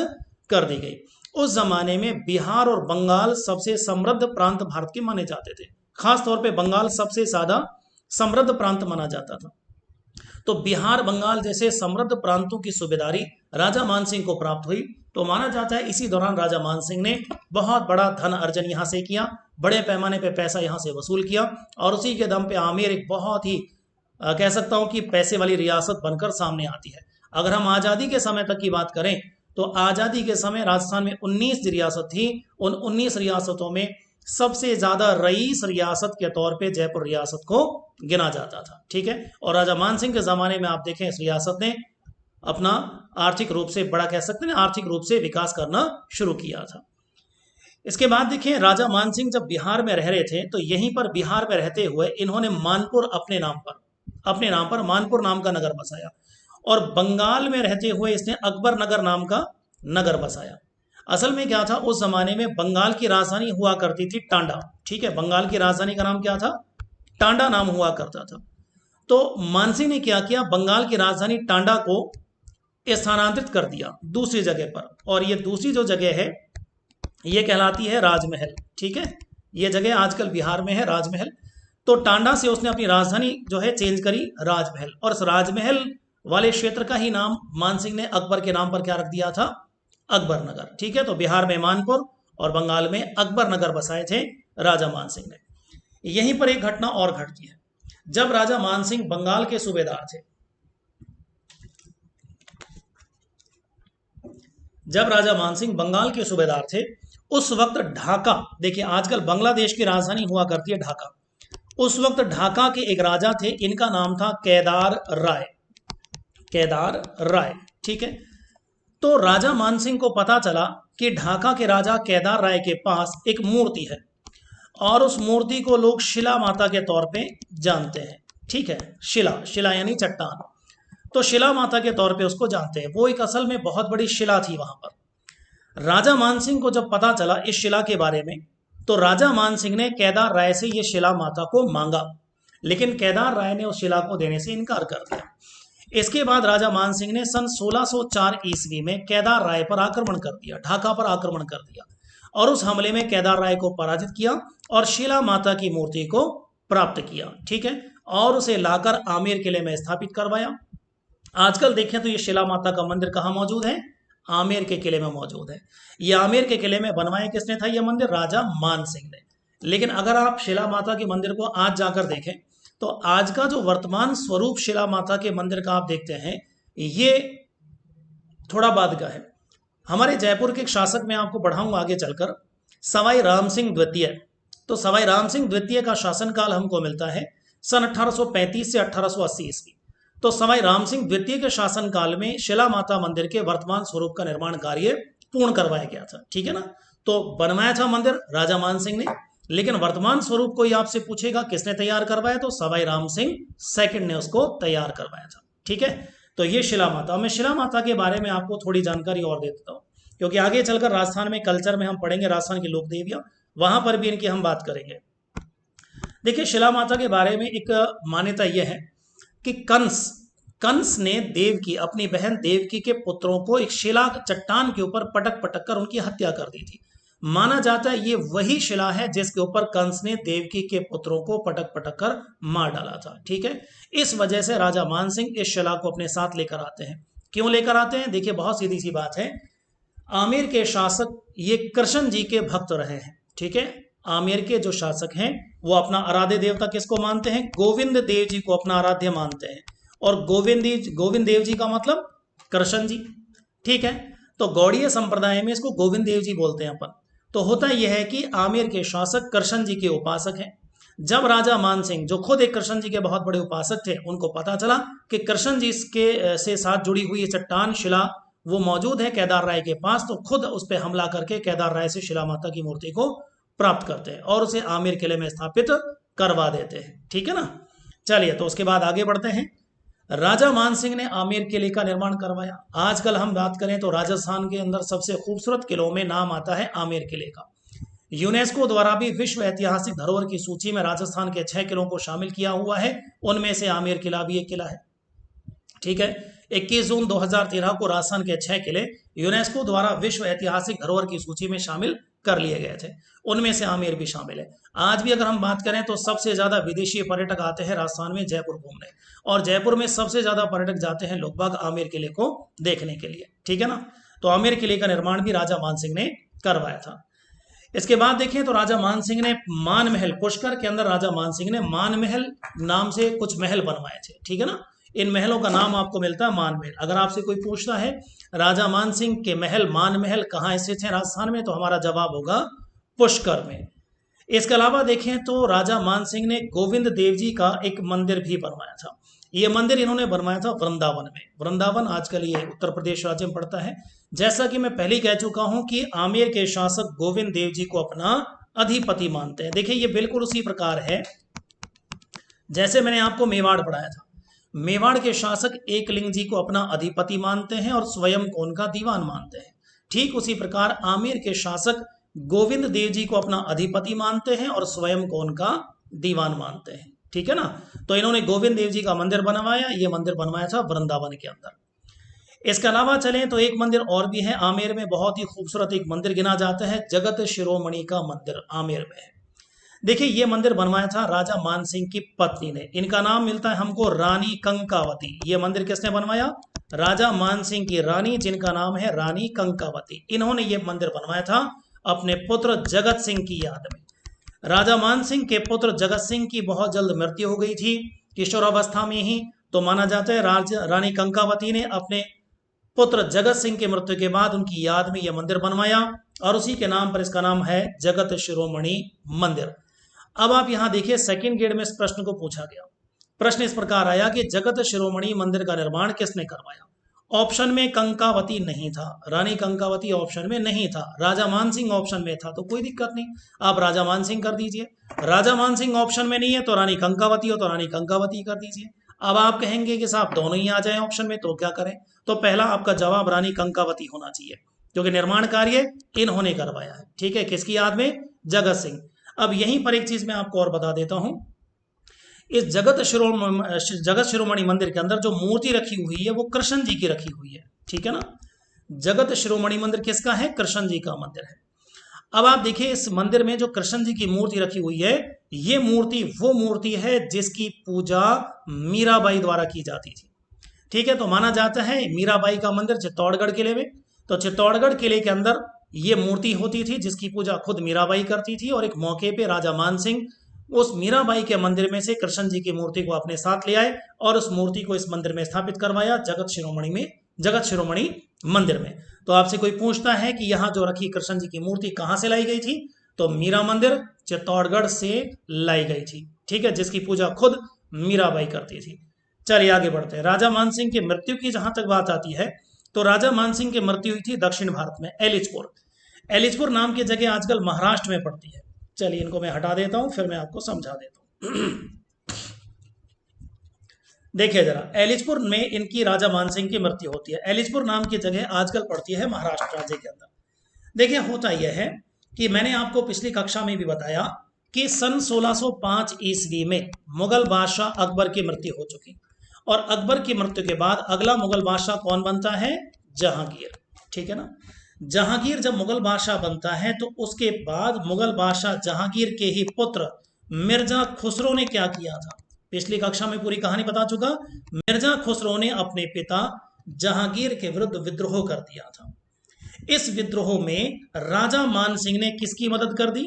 कर दी गई। उस जमाने में बिहार और बंगाल सबसे समृद्ध प्रांत भारत के माने जाते थे। खास तौर पे बंगाल सबसे ज्यादा समृद्ध प्रांत माना जाता था। तो बिहार बंगाल जैसे समृद्ध प्रांतों की सूबेदारी राजा मानसिंह को प्राप्त हुई। तो माना जाता है इसी दौरान राजा मानसिंह ने बहुत बड़ा धन अर्जन यहाँ से किया, बड़े पैमाने पे पैसा यहाँ से वसूल किया, और उसी के दम पे आमेर एक बहुत ही कह सकता हूँ कि पैसे वाली रियासत बनकर सामने आती है। अगर हम आज़ादी के समय तक की बात करें तो आज़ादी के समय राजस्थान में 19 रियासत थी। उन 19 रियासतों में सबसे ज्यादा रईस रियासत के तौर पे जयपुर रियासत को गिना जाता था। ठीक है, और राजा मानसिंह के जमाने में आप देखें इस रियासत ने अपना आर्थिक रूप से बड़ा कह सकते हैं आर्थिक रूप से विकास करना शुरू किया था। इसके बाद देखिए राजा मानसिंह जब बिहार में रह रहे थे तो यहीं पर बिहार में रहते हुए इन्होंने मानपुर अपने नाम पर मानपुर नाम का नगर बसाया, और बंगाल में रहते हुए इसने अकबर नगर नाम का नगर बसाया। असल में क्या था, उस जमाने में बंगाल की राजधानी हुआ करती थी टांडा। ठीक है, बंगाल की राजधानी का नाम क्या था, टांडा नाम हुआ करता था। तो मानसिंह ने क्या किया, बंगाल की राजधानी टांडा को स्थानांतरित कर दिया दूसरी जगह पर, और ये दूसरी जो जगह है ये कहलाती है राजमहल। ठीक है, ये जगह आजकल बिहार में है राजमहल। तो टांडा से उसने अपनी राजधानी जो है चेंज करी राजमहल, और इस राजमहल वाले क्षेत्र का ही नाम मानसिंह ने अकबर के नाम पर क्या रख दिया था, अकबर नगर। ठीक है, तो बिहार में मानपुर और बंगाल में अकबर नगर बसाए थे राजा मानसिंह ने। यहीं पर एक घटना और घटती है। जब राजा मानसिंह बंगाल के सूबेदार थे, उस वक्त ढाका, देखिए आजकल बांग्लादेश की राजधानी हुआ करती है ढाका, उस वक्त ढाका के एक राजा थे, इनका नाम था केदार राय। ठीक है, तो राजा मानसिंह को पता चला कि ढाका के राजा केदार राय के पास एक मूर्ति है, और उस मूर्ति को लोग शिला माता के तौर पे जानते हैं। ठीक है, शिला यानी चट्टान, तो शिला माता के तौर पे उसको जानते हैं। वो एक असल में बहुत बड़ी शिला थी वहां पर। राजा मानसिंह को जब पता चला इस शिला के बारे में, तो राजा मानसिंह ने केदार राय से ये शिला माता को मांगा, लेकिन केदार राय ने उस शिला को देने से इनकार कर दिया। इसके बाद राजा मानसिंह ने सन 1604 ईस्वी में केदार राय पर आक्रमण कर दिया, ढाका पर आक्रमण कर दिया, और उस हमले में केदार राय को पराजित किया और शिला माता की मूर्ति को प्राप्त किया। ठीक है, और उसे लाकर आमेर किले में स्थापित करवाया। आजकल देखें तो ये शिला माता का मंदिर कहाँ मौजूद है, आमेर के किले में मौजूद है। ये आमेर के किले में बनवाया किसने था, ये मंदिर राजा मानसिंह ने। लेकिन अगर आप शिला माता के मंदिर को आज जाकर देखें तो आज का जो वर्तमान स्वरूप शिला माता के मंदिर का आप देखते हैं, ये थोड़ा बाद का है। हमारे जयपुर के एक शासक में आपको पढ़ाऊंगा आगे चलकर, सवाई राम सिंह द्वितीय। तो सवाई राम सिंह द्वितीय का शासनकाल हमको मिलता है सन 1835 से 1880 ईस्वी। तो सवाई राम सिंह द्वितीय के शासनकाल में शिला माता मंदिर के वर्तमान स्वरूप का निर्माण कार्य पूर्ण करवाया गया था। ठीक है ना, तो बनवाया था मंदिर राजा मानसिंह ने, लेकिन वर्तमान स्वरूप कोई आपसे पूछेगा किसने तैयार करवाया, तो सवाई राम सिंह सेकंड ने उसको तैयार करवाया था। ठीक है, तो ये शिला माता। मैं शिला माता के बारे में आपको थोड़ी जानकारी और दे देता हूँ, क्योंकि आगे चलकर राजस्थान में कल्चर में हम पढ़ेंगे राजस्थान की लोक देवियां, वहां पर भी इनकी हम बात करेंगे। देखिए शिला माता के बारे में एक मान्यता यह है कि कंस ने देवकी, अपनी बहन देवकी के पुत्रों को एक शिला चट्टान के ऊपर पटक पटक कर उनकी हत्या कर दी थी। माना जाता है ये वही शिला है जिसके ऊपर कंस ने देवकी के पुत्रों को पटक पटक कर मार डाला था। ठीक है, इस वजह से राजा मानसिंह इस शिला को अपने साथ लेकर आते हैं। क्यों लेकर आते हैं, देखिए बहुत सीधी सी बात है। आमेर के शासक ये कृष्ण जी के भक्त रहे हैं। ठीक है, आमेर के जो शासक हैं वो अपना आराध्य देवता किसको मानते हैं, गोविंद देव जी को अपना आराध्य मानते हैं, और गोविंद देव जी का मतलब कृष्ण जी। ठीक है, तो गौड़ीय संप्रदाय में इसको गोविंद देव जी बोलते हैं अपन। तो होता यह है कि आमेर के शासक कृष्ण जी के उपासक हैं। जब राजा मानसिंह, जो खुद एक कृष्ण जी के बहुत बड़े उपासक थे, उनको पता चला कि कृष्ण जी के से साथ जुड़ी हुई चट्टान शिला वो मौजूद है केदार राय के पास, तो खुद उस पर हमला करके केदार राय से शिला माता की मूर्ति को प्राप्त करते हैं और उसे आमेर किले में स्थापित करवा देते हैं। ठीक है ना, चलिए तो उसके बाद आगे बढ़ते हैं। राजा मानसिंह ने आमेर किले का निर्माण करवाया। आजकल हम बात करें तो राजस्थान के अंदर सबसे खूबसूरत किलों में नाम आता है आमेर किले का। यूनेस्को द्वारा भी विश्व ऐतिहासिक धरोहर की सूची में राजस्थान के 6 किलों को शामिल किया हुआ है, उनमें से आमेर किला भी एक किला है। ठीक है, 21 जून 2013 को राजस्थान के 6 किले यूनेस्को द्वारा विश्व ऐतिहासिक धरोहर की सूची में शामिल कर लिए गए थे। उनमें से आमेर भी शामिल है। आज भी अगर हम बात करें तो सबसे ज्यादा विदेशी पर्यटक आते हैं राजस्थान में जयपुर घूमने, और जयपुर में सबसे ज्यादा पर्यटक जाते हैं लोग बाग आमेर किले को देखने के लिए। ठीक है ना। तो आमेर किले का निर्माण भी राजा मानसिंह ने करवाया था। इसके बाद देखें तो राजा मानसिंह ने मान महल, पुष्कर के अंदर राजा मानसिंह ने मान महल नाम से कुछ महल बनवाए थे। ठीक है ना। इन महलों का नाम आपको मिलता है मान महल। अगर आपसे कोई पूछता है राजा मानसिंह के महल मान महल कहाँ स्थित है राजस्थान में, तो हमारा जवाब होगा पुष्कर में। इसके अलावा देखें तो राजा मानसिंह ने गोविंद देव जी का एक मंदिर भी बनवाया था। ये मंदिर इन्होंने बनवाया था वृंदावन में। वृंदावन आजकल ये उत्तर प्रदेश राज्य में पड़ता है। जैसा कि मैं पहले कह चुका हूं कि आमेर के शासक गोविंद देव जी को अपना अधिपति मानते हैं। देखिए ये बिल्कुल उसी प्रकार है जैसे मैंने आपको मेवाड़ पढ़ाया था। मेवाड़ के शासक एकलिंग जी को अपना अधिपति मानते हैं और स्वयं को उनका दीवान मानते हैं। ठीक उसी प्रकार आमेर के शासक गोविंद देव जी को अपना अधिपति मानते हैं और स्वयं को उनका दीवान मानते हैं। ठीक है ना। तो इन्होंने गोविंद देव जी का मंदिर बनवाया। ये मंदिर बनवाया था वृंदावन के अंदर। इसके अलावा चलें तो एक मंदिर और भी है आमेर में, बहुत ही खूबसूरत एक मंदिर गिना जाता है, जगत शिरोमणि का मंदिर आमेर में है। देखिए ये मंदिर बनवाया था राजा मानसिंह की पत्नी ने। इनका नाम मिलता है हमको रानी कंकावती। ये मंदिर किसने बनवाया? राजा मानसिंह की रानी, जिनका नाम है रानी कंकावती। इन्होंने ये मंदिर बनवाया था अपने पुत्र जगत सिंह की याद में। राजा मानसिंह के पुत्र जगत सिंह की बहुत जल्द मृत्यु हो गई थी, किशोरावस्था में ही। तो माना जाता है रानी कंकावती ने अपने पुत्र जगत सिंह की मृत्यु के बाद उनकी याद में यह मंदिर बनवाया और उसी के नाम पर इसका नाम है जगत शिरोमणि मंदिर। अब आप यहां देखिए सेकंड ग्रेड में इस प्रश्न को पूछा गया। प्रश्न इस प्रकार आया कि जगत शिरोमणि मंदिर का निर्माण किसने करवाया? ऑप्शन में कंकावती नहीं था, रानी कंकावती ऑप्शन में नहीं था, राजा मानसिंह ऑप्शन में था। तो कोई दिक्कत नहीं, आप राजा मानसिंह कर दीजिए। राजा मानसिंह ऑप्शन में नहीं है तो रानी कंकावती हो तो रानी कंकावती कर दीजिए। अब आप कहेंगे कि साहब दोनों ही आ जाए ऑप्शन में, तो क्या करें? तो पहला आपका जवाब रानी कंकावती होना चाहिए, क्योंकि निर्माण कार्य इन्होंने करवाया है। ठीक है, किसकी याद में? जगत सिंह। अब यहीं पर एक चीज मैं आपको और बता देता हूं। इस जगत शिरोमणि मंदिर के अंदर जो मूर्ति रखी हुई है वो कृष्ण जी की रखी हुई है। ठीक है ना। जगत शिरोमणि मंदिर किसका है? कृष्ण जी का मंदिर है। अब आप देखिए इस मंदिर में जो कृष्ण जी की मूर्ति रखी हुई है, ये मूर्ति वो मूर्ति है जिसकी पूजा मीराबाई द्वारा की जाती थी। ठीक है, तो माना जाता है मीराबाई का मंदिर चित्तौड़गढ़ किले में। तो चित्तौड़गढ़ किले के अंदर ये मूर्ति होती थी जिसकी पूजा खुद मीराबाई करती थी, और एक मौके पे राजा मानसिंह उस मीराबाई के मंदिर में से कृष्ण जी की मूर्ति को अपने साथ ले आए और उस मूर्ति को इस मंदिर में स्थापित करवाया, जगत शिरोमणि मंदिर में। तो आपसे कोई पूछता है कि यहाँ जो रखी कृष्ण जी की मूर्ति कहाँ से लाई गई थी, तो मीरा मंदिर चित्तौड़गढ़ से लाई गई थी। ठीक है, जिसकी पूजा खुद मीराबाई करती थी। चलिए आगे बढ़ते हैं। राजा मानसिंह की मृत्यु की जहां तक बात आती है, तो राजा मानसिंह की मृत्यु हुई थी दक्षिण भारत में एलिचपुर। एलिचपुर नाम की जगह आजकल महाराष्ट्र में पड़ती है। चलिए इनको मैं हटा देता हूं, फिर मैं आपको समझा देता हूं। देखिए जरा, एलिचपुर में इनकी राजा मानसिंह की मृत्यु होती है। एलिचपुर नाम की जगह आजकल पड़ती है महाराष्ट्र राज्य के अंदर। देखिए होता यह है कि मैंने आपको पिछली कक्षा में भी बताया कि सन 1605 ईस्वी में मुगल बादशाह अकबर की मृत्यु हो चुकी, और अकबर की मृत्यु के बाद अगला मुगल बादशाह कौन बनता है? जहांगीर। ठीक है ना। जहांगीर जब मुगल बादशाह बनता है तो उसके बाद मुगल बादशाह जहांगीर के ही पुत्र मिर्जा खुसरो ने क्या किया था? पिछली कक्षा में पूरी कहानी बता चुका। मिर्जा खुसरो ने अपने पिता जहांगीर के विरुद्ध विद्रोह कर दिया था। इस विद्रोह में राजा मान सिंह ने किसकी मदद कर दी?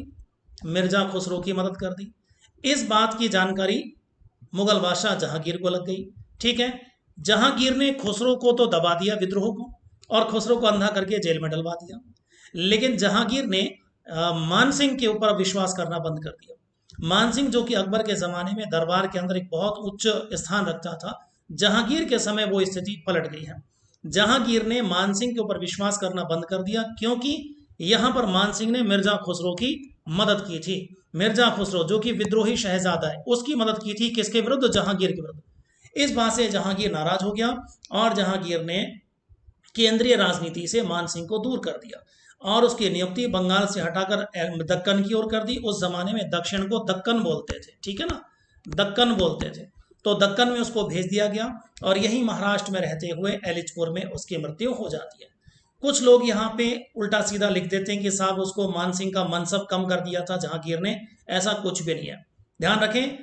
मिर्जा खुसरो की मदद कर दी। इस बात की जानकारी मुगल बादशाह जहांगीर को लग गई। ठीक है, जहांगीर ने खुसरो को तो दबा दिया विद्रोह को, और खुसरो को अंधा करके जेल में डलवा दिया। लेकिन जहांगीर ने मानसिंह के ऊपर विश्वास करना बंद कर दिया। मानसिंह जो कि अकबर के जमाने में दरबार के अंदर एक बहुत उच्च स्थान रखता था, जहांगीर के समय वो स्थिति पलट गई है। जहांगीर ने मानसिंह के ऊपर विश्वास करना बंद कर दिया, क्योंकि यहां पर मानसिंह ने मिर्जा खुसरो की मदद की थी। मिर्जा खुसरो जो कि विद्रोही शहजादा है, उसकी मदद की थी किसके विरुद्ध? जहांगीर के विरुद्ध। इस बात से जहांगीर नाराज हो गया और जहांगीर ने केंद्रीय राजनीति से मानसिंह को दूर कर दिया और उसकी नियुक्ति बंगाल से हटाकर दक्कन की ओर कर दी। उस जमाने में दक्षिण को दक्कन बोलते थे। ठीक है ना, दक्कन बोलते थे। तो दक्कन में उसको भेज दिया गया और यहीं महाराष्ट्र में रहते हुए एलिचपुर में उसकी मृत्यु हो जाती है। कुछ लोग यहाँ पे उल्टा सीधा लिख देते हैं कि साहब उसको मान सिंह का मनसब कम कर दिया था जहांगीर ने, ऐसा कुछ भी नहीं है। ध्यान रखें,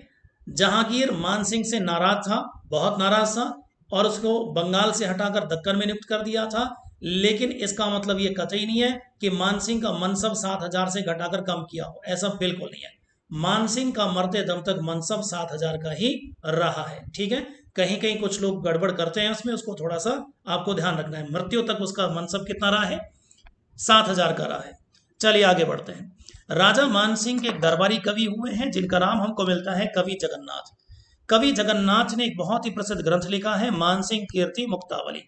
जहांगीर मान सिंह से नाराज था, बहुत नाराज था, और उसको बंगाल से हटाकर दक्कन में नियुक्त कर दिया था, लेकिन इसका मतलब ये कतई नहीं है कि मान सिंह का मनसब 7,000 से घटाकर कम किया हो, ऐसा बिल्कुल नहीं है। मान सिंह का मरते दम तक मनसब 7,000 का ही रहा है। ठीक है, कहीं कहीं कुछ लोग गड़बड़ करते हैं उसमें, उसको थोड़ा सा आपको ध्यान रखना है। मृत्यु तक उसका मनसब कितना रहा है? 7,000 का रहा है। चलिए आगे बढ़ते हैं। राजा मान सिंह के एक दरबारी कवि हुए हैं जिनका नाम हमको मिलता है कवि जगन्नाथ। कवि जगन्नाथ ने एक बहुत ही प्रसिद्ध ग्रंथ लिखा है मान सिंह कीर्ति मुक्तावली,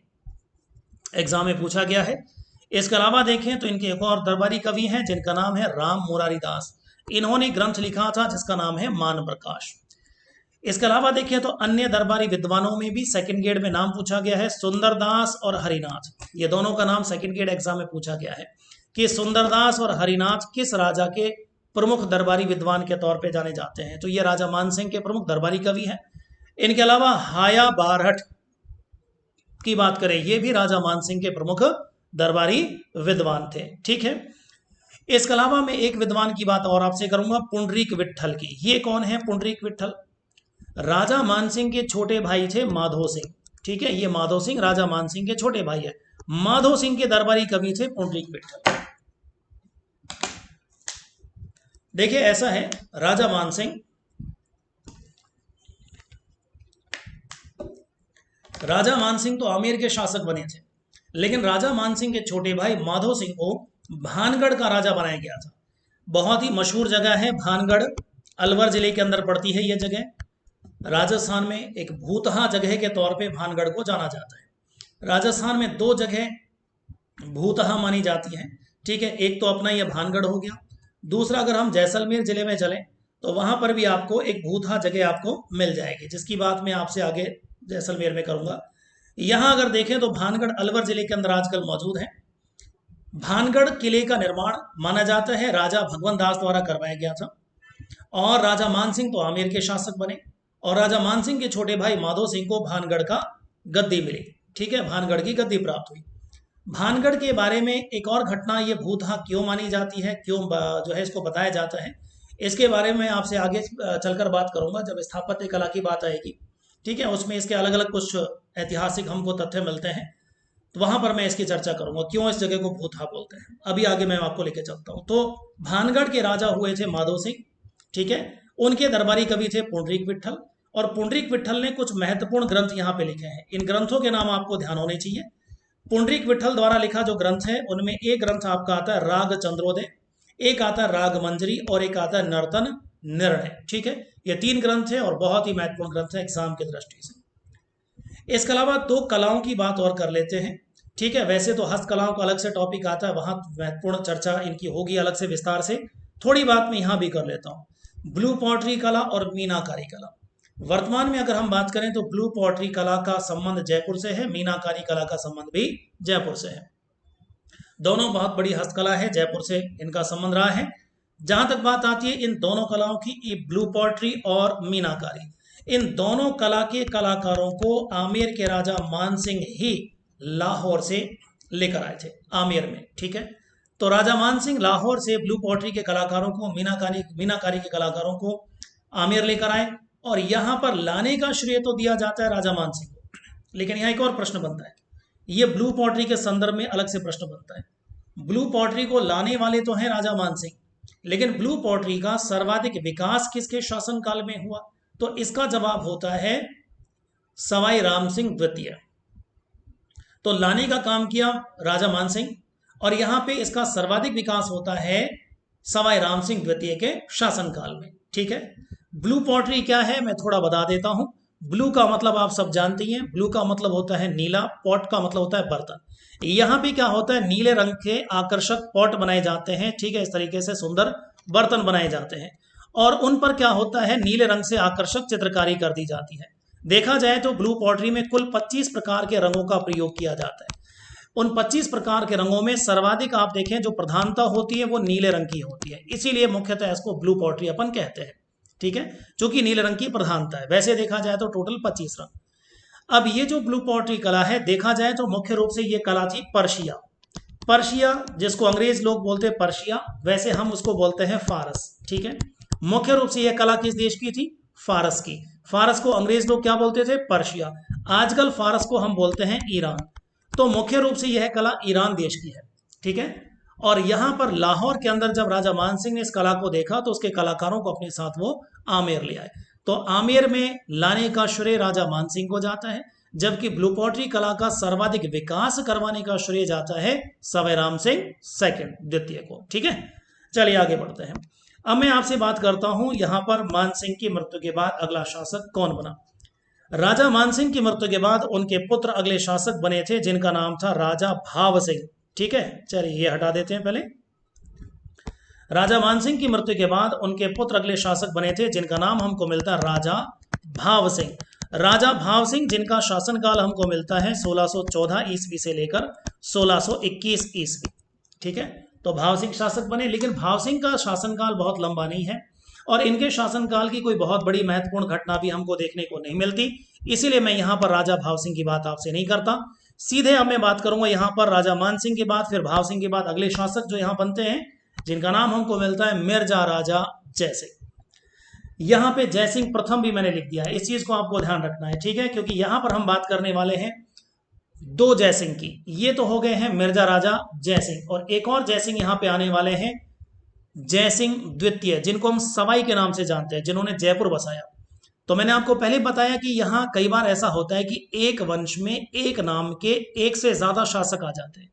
एग्जाम में पूछा गया है। इसके अलावा देखें तो इनके एक और दरबारी कवि हैं जिनका नाम है राम मुरारी दास। इन्होंने ग्रंथ लिखा था जिसका नाम है मान प्रकाश। इसके अलावा देखें तो अन्य दरबारी विद्वानों में भी सेकंड ग्रेड में नाम पूछा गया है सुंदरदास और हरिनाथ। ये दोनों का नाम सेकंड ग्रेड एग्जाम में पूछा गया है कि सुंदरदास और हरिनाथ किस राजा के प्रमुख दरबारी विद्वान के तौर पे जाने जाते हैं। तो ये राजा मान सिंह के प्रमुख दरबारी कवि हैं। इनके अलावा हाया बारहट की बात करें, ये भी राजा मान सिंह के प्रमुख दरबारी विद्वान थे। ठीक है, इसके अलावा मैं एक विद्वान की बात और आपसे करूंगा, पुंडरीक विट्ठल की। ये कौन है पुंडरीक विट्ठल? राजा मान सिंह के छोटे भाई थे माधो सिंह। ठीक है, ये माधो सिंह राजा मान सिंह के छोटे भाई है। माधो सिंह के दरबारी कवि थे पुंडरीक विट्ठल। देखिए ऐसा है, राजा मान सिंह तो आमेर के शासक बने थे, लेकिन राजा मान सिंह के छोटे भाई माधो सिंह को भानगढ़ का राजा बनाया गया था। बहुत ही मशहूर जगह है भानगढ़, अलवर जिले के अंदर पड़ती है यह जगह। राजस्थान में एक भूतहा जगह के तौर पे भानगढ़ को जाना जाता है। राजस्थान में दो जगह भूतहा मानी जाती हैं। ठीक है, एक तो अपना यह भानगढ़ हो गया, दूसरा अगर हम जैसलमेर जिले में चलें तो वहां पर भी आपको एक भूतहा जगह आपको मिल जाएगी, जिसकी बात मैं आपसे आगे जैसलमेर में करूंगा। यहां अगर देखें तो भानगढ़ अलवर जिले के अंदर आजकल मौजूद है। भानगढ़ किले का निर्माण माना जाता है राजा भगवंत दास द्वारा करवाया गया था, और राजा मान सिंह तो आमेर के शासक बने, और राजा मान सिंह के छोटे भाई माधो सिंह को भानगढ़ का गद्दी मिली। ठीक है, भानगढ़ की गद्दी प्राप्त हुई। भानगढ़ के बारे में एक और घटना, ये भूतहा क्यों मानी जाती है, क्यों जो है इसको बताया जाता है, इसके बारे में आपसे आगे चलकर बात करूंगा जब स्थापत्य कला की बात आएगी। ठीक है, उसमें इसके अलग अलग कुछ ऐतिहासिक हमको तथ्य मिलते हैं, तो वहां पर मैं इसकी चर्चा करूंगा क्यों इस जगह को भूतहा बोलते हैं। अभी आगे मैं आपको लेके चलता हूं। तो भानगढ़ के राजा हुए थे माधो सिंह। ठीक है, उनके दरबारी कवि थे पुंडरीक विट्ठल, और पुंडरीक विट्ठल ने कुछ महत्वपूर्ण ग्रंथ यहाँ पे लिखे हैं। इन ग्रंथों के नाम आपको ध्यान होने चाहिए। पुंडरीक विट्ठल द्वारा लिखा जो ग्रंथ है उनमें एक ग्रंथ आपका आता है राग चंद्रोदय, एक आता है राग मंजरी, और एक आता है नर्तन निर्णय। ठीक है, ये तीन ग्रंथ है और बहुत ही महत्वपूर्ण ग्रंथ है एग्जाम की दृष्टि से। इसके अलावा दो कलाओं की बात और कर लेते हैं। ठीक है, वैसे तो हस्तकलाओं का अलग से टॉपिक आता है, वहां महत्वपूर्ण चर्चा इनकी होगी अलग से विस्तार से, थोड़ी बात मैं यहाँ भी कर लेता हूँ। ब्लू पॉटरी कला और मीनाकारी कला। वर्तमान में अगर हम बात करें तो ब्लू पॉटरी कला का संबंध जयपुर से है, मीनाकारी कला का संबंध भी जयपुर से है। दोनों बहुत बड़ी हस्तकला है, जयपुर से इनका संबंध रहा है। जहां तक बात आती है इन दोनों कलाओं की, ये ब्लू पॉटरी और मीनाकारी, इन दोनों कला के कलाकारों को आमेर के राजा मान सिंह ही लाहौर से लेकर आए थे, आमेर में। ठीक है, तो राजा मान सिंह लाहौर से ब्लू पॉटरी के कलाकारों को, मीनाकारी के कलाकारों को आमेर लेकर आए, और यहां पर लाने का श्रेय तो दिया जाता है राजा मान सिंह को। लेकिन यहाँ एक और प्रश्न बनता है, ये ब्लू पॉटरी के संदर्भ में अलग से प्रश्न बनता है। ब्लू पॉटरी को लाने वाले तो हैं राजा मान सिंह, लेकिन ब्लू पॉटरी का सर्वाधिक विकास किसके शासनकाल में हुआ? तो इसका जवाब होता है सवाई राम सिंह द्वितीय। तो लाने का काम किया राजा मान सिंह, और यहां पे इसका सर्वाधिक विकास होता है सवाई राम सिंह द्वितीय के शासनकाल में। ठीक है, ब्लू पॉटरी क्या है मैं थोड़ा बता देता हूं। ब्लू का मतलब आप सब जानते हैं, ब्लू का मतलब होता है नीला, पॉट का मतलब होता है बर्तन। यहां पे क्या होता है, नीले रंग के आकर्षक पॉट बनाए जाते हैं। ठीक है, इस तरीके से सुंदर बर्तन बनाए जाते हैं, और उन पर क्या होता है, नीले रंग से आकर्षक चित्रकारी कर दी जाती है। देखा जाए तो ब्लू पॉटरी में कुल 25 प्रकार के रंगों का प्रयोग किया जाता है। उन 25 प्रकार के रंगों में सर्वाधिक आप देखें जो प्रधानता होती है वो नीले रंग की होती है, इसीलिए मुख्यतः इसको ब्लू पॉटरी अपन कहते हैं। ठीक है, जो कि नीले रंग की प्रधानता है। वैसे देखा जाए तो टोटल 25 रंग। अब ये जो ब्लू पॉटरी कला है, देखा जाए तो मुख्य रूप से ये कला थी पर्शिया। पर्शिया जिसको अंग्रेज लोग बोलते हैं पर्शिया, वैसे हम उसको बोलते हैं फारस। ठीक है, मुख्य रूप से यह कला किस देश की थी? फारस की। फारस को अंग्रेज लोग क्या बोलते थे? पर्शिया। आजकल फारस को हम बोलते हैं ईरान। तो मुख्य रूप से यह कला ईरान देश की है। ठीक है, और यहां पर लाहौर के अंदर जब राजा मान सिंह ने इस कला को देखा तो उसके कलाकारों को अपने साथ वो आमेर ले आए। तो आमेर में लाने का श्रेय राजा मान सिंह को जाता है, जबकि ब्लू पॉटरी कला का सर्वाधिक विकास करवाने का श्रेय जाता है सवाई राम सिंह सेकंड, द्वितीय को। ठीक है, चलिए आगे बढ़ते हैं। अब मैं आपसे बात करता हूं यहां पर मान सिंह की मृत्यु के बाद अगला शासक कौन बना। राजा मान सिंह की मृत्यु के बाद उनके पुत्र अगले शासक बने थे, जिनका नाम था राजा भाव सिंह। ठीक है, चलिए ये हटा देते हैं पहले। राजा मान सिंह की मृत्यु के बाद उनके पुत्र अगले शासक बने थे, जिनका नाम हमको मिलता है राजा भाव सिंह। राजा भाव सिंह जिनका शासनकाल हमको मिलता है 1614 ईस्वी से लेकर 1621 ईस्वी। ठीक है, तो भाव सिंह शासक बने, लेकिन भाव सिंह का शासनकाल बहुत लंबा नहीं है और इनके शासनकाल की कोई बहुत बड़ी महत्वपूर्ण घटना भी हमको देखने को नहीं मिलती, इसीलिए मैं यहाँ पर राजा भाव सिंह की बात आपसे नहीं करता। सीधे अब मैं बात करूंगा यहाँ पर राजा मान सिंह के बाद, फिर भाव सिंह के बाद अगले शासक जो यहाँ बनते हैं, जिनका नाम हमको मिलता है मिर्जा राजा जयसिंह। यहाँ पे जयसिंह प्रथम भी मैंने लिख दिया है, इस चीज को आपको ध्यान रखना है। ठीक है, क्योंकि यहाँ पर हम बात करने वाले हैं दो जयसिंह की। ये तो हो गए हैं मिर्जा राजा जयसिंह, और एक और जयसिंह यहाँ पे आने वाले हैं जयसिंह द्वितीय, जिनको हम सवाई के नाम से जानते हैं, जिन्होंने जयपुर बसाया। तो मैंने आपको पहले बताया कि यहाँ कई बार ऐसा होता है कि एक वंश में एक नाम के एक से ज्यादा शासक आ जाते हैं,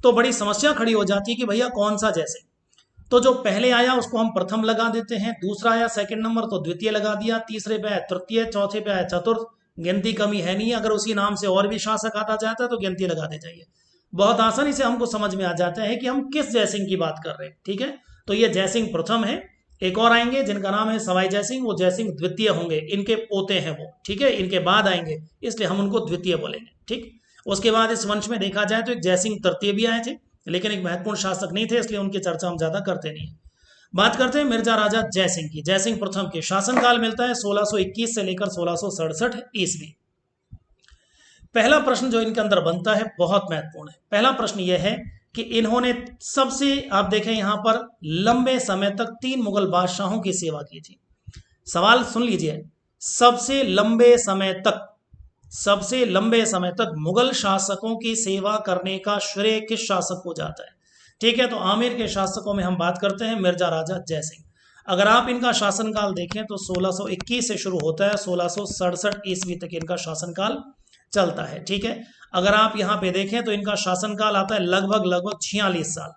तो बड़ी समस्या खड़ी हो जाती है कि भैया कौन सा जयसिंह। तो जो पहले आया उसको हम प्रथम लगा देते हैं, दूसरा आया सेकंड नंबर तो द्वितीय लगा दिया, तीसरे पे आया तृतीय, चौथे पे आया चतुर्थ। गिनती कमी है नहीं, अगर उसी नाम से और भी शासक आता जाता है तो गिनती लगाते जाइए, बहुत आसानी से हमको समझ में आ जाता है कि हम किस जयसिंह की बात कर रहे हैं। ठीक है, तो ये जयसिंह प्रथम है। एक और आएंगे जिनका नाम है सवाई जयसिंह, वो जयसिंह द्वितीय होंगे, इनके पोते हैं वो। ठीक है, इनके बाद आएंगे, इसलिए हम उनको द्वितीय बोलेंगे। ठीक, उसके बाद इस वंश में देखा जाए तो एक जयसिंह तृतीय भी आए थे, लेकिन एक महत्वपूर्ण शासक नहीं थे, इसलिए उनकी चर्चा हम ज्यादा करते नहीं है। बात करते हैं मिर्जा राजा जयसिंह की। जयसिंह प्रथम के शासनकाल मिलता है 1621 से लेकर 1667 ईस्वी। पहला प्रश्न जो इनके अंदर बनता है बहुत महत्वपूर्ण है। पहला प्रश्न यह है कि इन्होंने सबसे, आप देखें यहां पर, लंबे समय तक 3 मुगल बादशाहों की सेवा की थी। सवाल सुन लीजिए, सबसे लंबे समय तक मुगल शासकों की सेवा करने का श्रेय किस शासक को जाता है? ठीक है, तो आमेर के शासकों में हम बात करते हैं मिर्जा राजा जयसिंह। अगर आप इनका शासनकाल देखें तो 1621 से शुरू होता है, 1667 ईस्वी तक इनका शासनकाल चलता है। ठीक है, अगर आप यहाँ पे देखें तो इनका शासनकाल आता है लगभग 46 साल।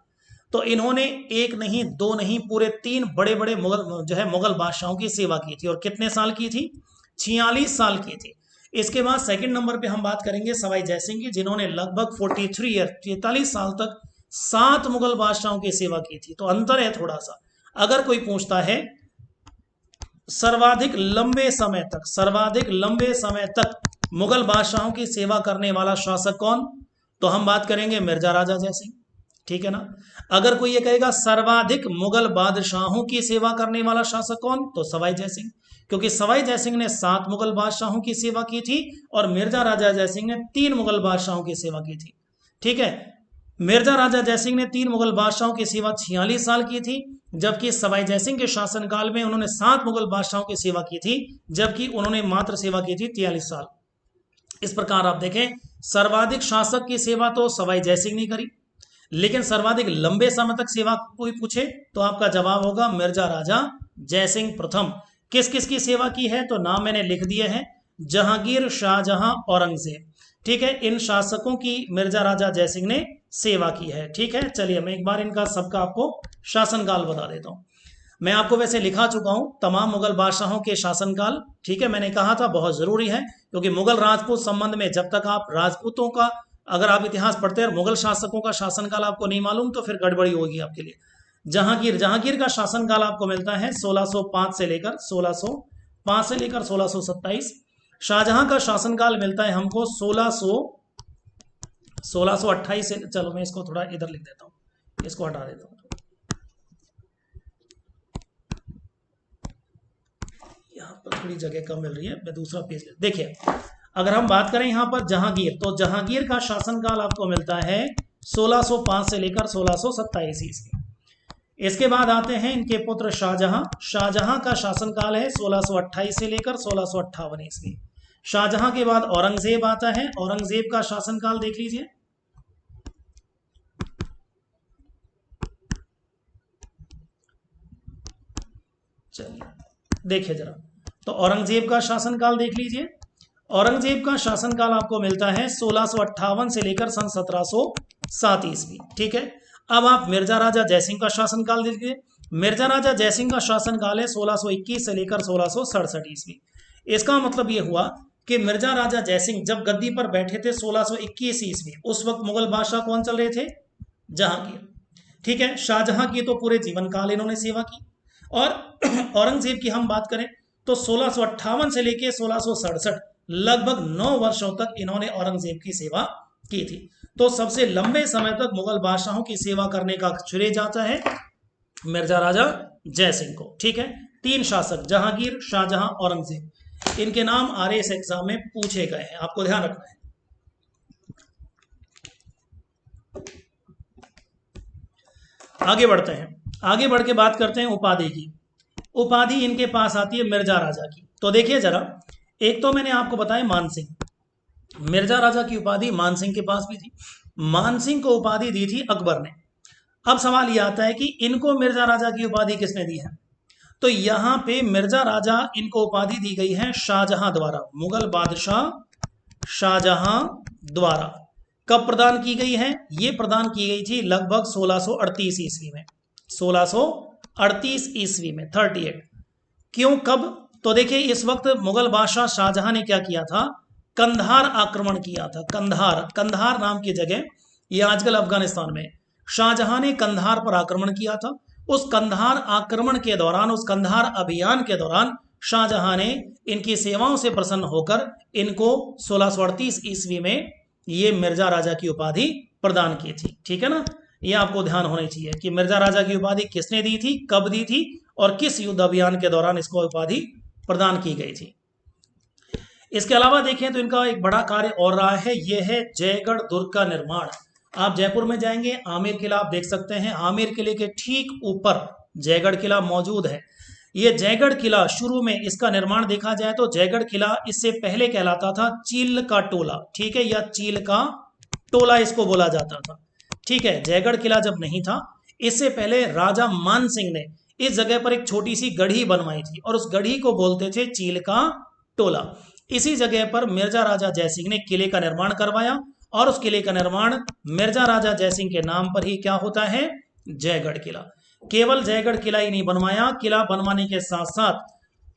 तो इन्होंने एक नहीं, दो नहीं, पूरे 3 बड़े बड़े मुगल बादशाहों की सेवा की थी। और कितने साल की थी? 46 साल की थी। इसके बाद सेकंड नंबर पे हम बात करेंगे सवाई जयसिंह की, जिन्होंने लगभग 43 ईयर, 43 साल तक 7 मुगल बादशाहों की सेवा की थी। तो अंतर है थोड़ा सा। अगर कोई पूछता है सर्वाधिक लंबे समय तक मुगल बादशाहों की सेवा करने वाला शासक कौन, तो हम बात करेंगे मिर्जा राजा जयसिंह। ठीक है ना। अगर कोई ये कहेगा सर्वाधिक मुगल बादशाहों की सेवा करने वाला शासक कौन, तो सवाई जयसिंह, क्योंकि सवाई जयसिंह ने 7 मुगल बादशाहों की सेवा की थी और मिर्जा राजा जयसिंह ने 3 मुगल बादशाहों की सेवा की थी। ठीक है, मिर्जा राजा जयसिंह ने 3 मुगल बादशाहों की सेवा 46 साल की थी, जबकि सवाई जयसिंह के शासनकाल में उन्होंने 7 मुगल बादशाहों की सेवा की थी, जबकि उन्होंने मात्र सेवा की थी 43 साल। इस प्रकार आप देखें, सर्वाधिक शासक की सेवा तो सवाई जयसिंह ने करी, लेकिन सर्वाधिक लंबे समय तक सेवा कोई पूछे तो आपका जवाब होगा मिर्जा राजा जयसिंह प्रथम। किस किस की सेवा की है, तो नाम मैंने लिख दिए हैं, जहांगीर, शाहजहां, औरंगजेब। ठीक है, इन शासकों की मिर्जा राजा जयसिंह ने सेवा की है। ठीक है, चलिए मैं एक बार इनका सबका आपको शासनकाल बता देता हूं। मैं आपको वैसे लिखा चुका हूं तमाम मुगल बादशाहों के शासनकाल। ठीक है, मैंने कहा था बहुत जरूरी है, क्योंकि मुगल राजपूत संबंध में जब तक आप राजपूतों का, अगर आप इतिहास पढ़ते हैं और मुगल शासकों का शासनकाल आपको नहीं मालूम तो फिर गड़बड़ी होगी आपके लिए। जहांगीर का शासनकाल आपको मिलता है 1605 से लेकर 1627। शाहजहां का शासनकाल मिलता है हमको 1628 से, चलो मैं इसको थोड़ा इधर लिख देता हूं, इसको हटा देता हूं। थोड़ी जगह कम मिल रही है, मैं दूसरा पेज देखिए। अगर हम बात करें यहाँ पर जहांगीर, तो जहांगीर का शासनकाल आपको मिलता है 1605 से लेकर 1627 ईस्वी। इसके बाद आते हैं इनके पुत्र शाहजहां। शाहजहां का शासनकाल है 1628 से लेकर 1658 ईस्वी। शाहजहां के बाद औरंगजेब आता है। औरंगजेब का शासनकाल देख लीजिए। चलिए देखिए जरा, तो औरंगजेब का शासनकाल देख लीजिए। औरंगजेब का शासनकाल आपको मिलता है 1658 से लेकर सन 1707 ईस्वी। ठीक है, अब आप मिर्जा राजा जयसिंह का शासनकाल देखिए। मिर्जा राजा जयसिंह का शासनकाल है 1621 से लेकर 1667 ईस्वी। इसका मतलब यह हुआ कि मिर्जा राजा जयसिंह जब गद्दी पर बैठे थे 1621 ईस्वी, उस वक्त मुगल बादशाह कौन चल रहे थे? जहांगीर। ठीक है, शाहजहां की तो पूरे जीवन काल इन्होंने सेवा की। और औरंगजेब की हम बात करें तो 1658 से लेकर 1667 लगभग 9 वर्षों तक इन्होंने औरंगजेब की सेवा की थी। तो सबसे लंबे समय तक मुगल बादशाहों की सेवा करने का श्रेय जाता है मिर्जा राजा जयसिंह को। ठीक है, 3 शासक जहांगीर, शाहजहां, औरंगजेब, इनके नाम आरएएस एग्जाम में पूछे गए हैं, आपको ध्यान रखना है। आगे बढ़ते हैं, आगे बढ़ के बात करते हैं उपाधि की। उपाधि इनके पास आती है मिर्जा राजा की। तो देखिए जरा, एक तो मैंने आपको बताया मानसिंह, मिर्जा राजा की उपाधि मानसिंह के पास भी थी। मानसिंह को उपाधि दी थी अकबर ने। अब सवाल यह आता है कि इनको मिर्जा राजा की उपाधि किसने दी है? तो यहां पे मिर्जा राजा इनको उपाधि दी गई है शाहजहां द्वारा, मुगल बादशाह शाहजहां द्वारा। कब प्रदान की गई है? ये प्रदान की गई थी लगभग 1638 ईस्वी में। 1638 ईस्वी में 38। क्यों, कब? तो देखिए, इस वक्त मुगल बादशाह शाहजहां ने क्या किया था? कंधार आक्रमण किया था। कंधार नाम की जगह, ये आजकल अफगानिस्तान में। शाहजहां ने कंधार पर आक्रमण किया था। उस कंधार आक्रमण के दौरान, उस कंधार अभियान के दौरान शाहजहां ने इनकी सेवाओं से प्रसन्न होकर इनको 1638 ईस्वी में ये मिर्जा राजा की उपाधि प्रदान की थी। ठीक है ना, ये आपको ध्यान होनी चाहिए कि मिर्जा राजा की उपाधि किसने दी थी, कब दी थी और किस युद्ध अभियान के दौरान इसको उपाधि प्रदान की गई थी। इसके अलावा देखें तो इनका एक बड़ा कार्य और रहा है, यह है जयगढ़ दुर्ग का निर्माण। आप जयपुर में जाएंगे, आमेर किला आप देख सकते हैं। आमेर किले के ठीक ऊपर जयगढ़ किला मौजूद है। ये जयगढ़ किला शुरू में इसका निर्माण देखा जाए तो जयगढ़ किला इससे पहले कहलाता था चील का टोला। ठीक है, या चील का टोला इसको बोला जाता था। ठीक है, जयगढ़ किला जब नहीं था, इससे पहले राजा मान सिंह ने इस जगह पर एक छोटी सी गढ़ी बनवाई थी और उस गढ़ी को बोलते थे चील का टोला। इसी जगह पर मिर्जा राजा जयसिंह ने किले का निर्माण करवाया और उस किले का निर्माण मिर्जा राजा जयसिंह के नाम पर ही क्या होता है? जयगढ़ किला। केवल जयगढ़ किला ही नहीं बनवाया, किला बनवाने के साथ साथ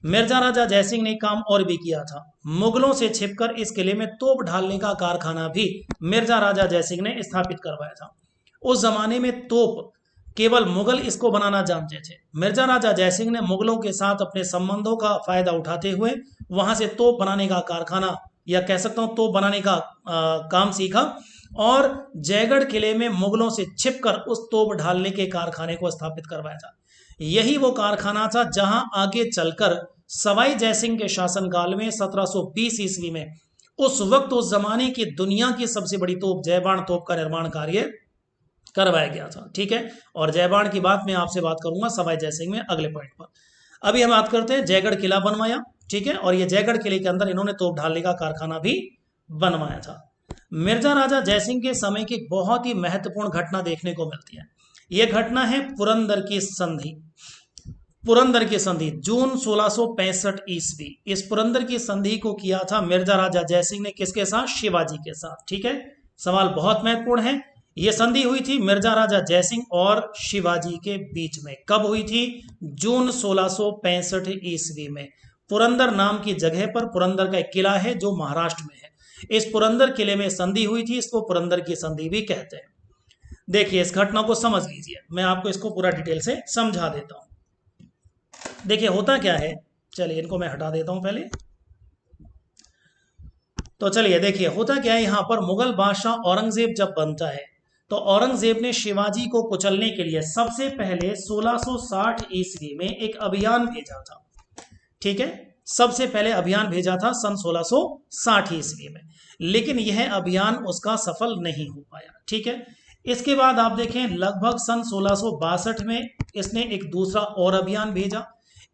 मिर्जा राजा जयसिंह ने काम और भी किया था। मुगलों से छिपकर इस किले में तोप ढालने का कारखाना भी मिर्जा राजा जयसिंह ने स्थापित करवाया था। उस जमाने में तोप केवल मुगल इसको बनाना जानते थे। मिर्जा राजा जयसिंह ने मुगलों के साथ अपने संबंधों का फायदा उठाते हुए वहां से तोप बनाने का कारखाना, या कह सकता हूं तोप बनाने का काम सीखा और जयगढ़ किले में मुगलों से छिपकर उस तोप ढालने के कारखाने को स्थापित करवाया था। यही वो कारखाना था जहां आगे चलकर सवाई जयसिंह के शासनकाल में 1720 ईस्वी में उस वक्त उस जमाने की दुनिया की सबसे बड़ी तोप जयबाण तोप का निर्माण कार्य करवाया गया था। ठीक है, और जयबाण की बात मैं आपसे बात करूंगा सवाई जयसिंह में अगले पॉइंट पर। अभी हम बात करते हैं जयगढ़ किला बनवाया। ठीक है, और ये जयगढ़ किले के अंदर इन्होंने तोप ढालने का कारखाना भी बनवाया था। मिर्जा राजा जयसिंह के समय की बहुत ही महत्वपूर्ण घटना देखने को मिलती है। यह घटना है पुरंदर की संधि। पुरंदर की संधि जून 1665 ईस्वी। इस पुरंदर की संधि को किया था मिर्जा राजा जयसिंह ने किसके साथ? शिवाजी के साथ। ठीक है, सवाल बहुत महत्वपूर्ण है। यह संधि हुई थी मिर्जा राजा जयसिंह और शिवाजी के बीच में। कब हुई थी? जून 1665 ईस्वी में। पुरंदर नाम की जगह पर पुरंदर का एक किला है जो महाराष्ट्र में है। इस पुरंदर किले में संधि हुई थी, इसको पुरंदर की संधि भी कहते हैं। देखिए, इस घटना को समझ लीजिए, मैं आपको इसको पूरा डिटेल से समझा देता हूं। देखिए होता क्या है, चलिए इनको मैं हटा देता हूं पहले। तो चलिए देखिए होता क्या है, यहां पर मुगल बादशाह औरंगजेब जब बनता है तो औरंगजेब ने शिवाजी को कुचलने के लिए सबसे पहले 1660 ईस्वी में एक अभियान भेजा था। ठीक है, सबसे पहले अभियान भेजा था सन 1660 ईस्वी में, लेकिन यह अभियान उसका सफल नहीं हो पाया। ठीक है, इसके बाद आप देखें लगभग सन 1662 में इसने एक दूसरा और अभियान भेजा,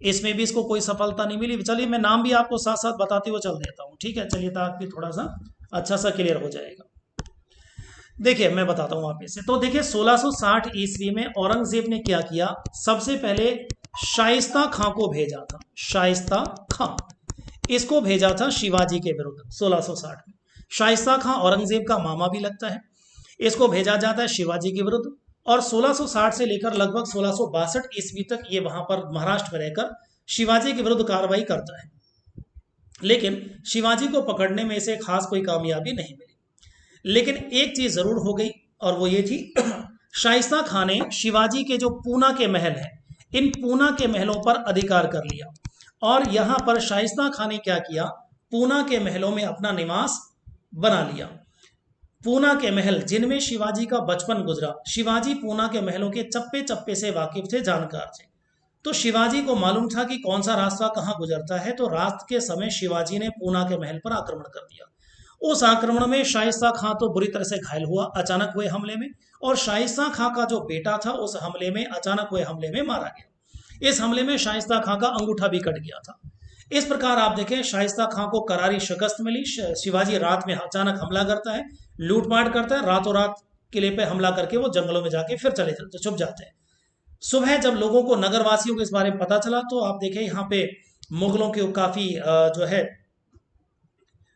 इसमें भी इसको कोई सफलता नहीं मिली। चलिए मैं नाम भी आपको साथ साथ बताते हुए चल देता हूँ। ठीक है, चलिए ताकि थोड़ा सा अच्छा सा क्लियर हो जाएगा। देखिए मैं बताता हूँ आप इसे। तो देखिए 1660 ईस्वी में औरंगजेब ने क्या किया, सबसे पहले शाइस्ता खां को भेजा था। शाइस्ता खां, इसको भेजा था शिवाजी के विरुद्ध 1660 में। शाइस्ता खां औरंगजेब का मामा भी लगता है। इसको भेजा जाता है शिवाजी के विरुद्ध, और 1660 से लेकर लगभग 1662 ईस्वी तक ये वहां पर महाराष्ट्र में रहकर शिवाजी के विरुद्ध कार्रवाई करता है, लेकिन शिवाजी को पकड़ने में इसे खास कोई कामयाबी नहीं मिली। लेकिन एक चीज जरूर हो गई, और वो ये थी शाइस्ता खां ने शिवाजी के जो पूना के महल हैं, इन पूना के महलों पर अधिकार कर लिया। और यहां पर शाइस्ता खां ने क्या किया, पूना के महलों में अपना निवास बना लिया। पूना के महल जिनमें शिवाजी का बचपन गुजरा, शिवाजी पूना के महलों के चप्पे चप्पे से वाकिफ थे, जानकार थे। तो शिवाजी को मालूम था कि कौन सा रास्ता कहाँ गुजरता है। तो रात के समय शिवाजी ने पूना के महल पर आक्रमण कर दिया। उस आक्रमण में शाइस्ता खां तो बुरी तरह से घायल हुआ अचानक हुए हमले में, और शाइस्ता खां का जो बेटा था उस हमले में, अचानक हुए हमले में मारा गया। इस हमले में शाइस्ता खां का अंगूठा भी कट गया था। इस प्रकार आप देखें शाइस्ता खां को करारी शिकस्त मिली। शिवाजी रात में अचानक हमला करता है, लूटपाट करता है, रातों रात किले पे हमला करके वो जंगलों में जाके फिर चले जाते, छुप जाते हैं। सुबह जब लोगों को, नगरवासियों को इस बारे में पता चला, तो आप देखें यहाँ पे मुगलों की काफी जो है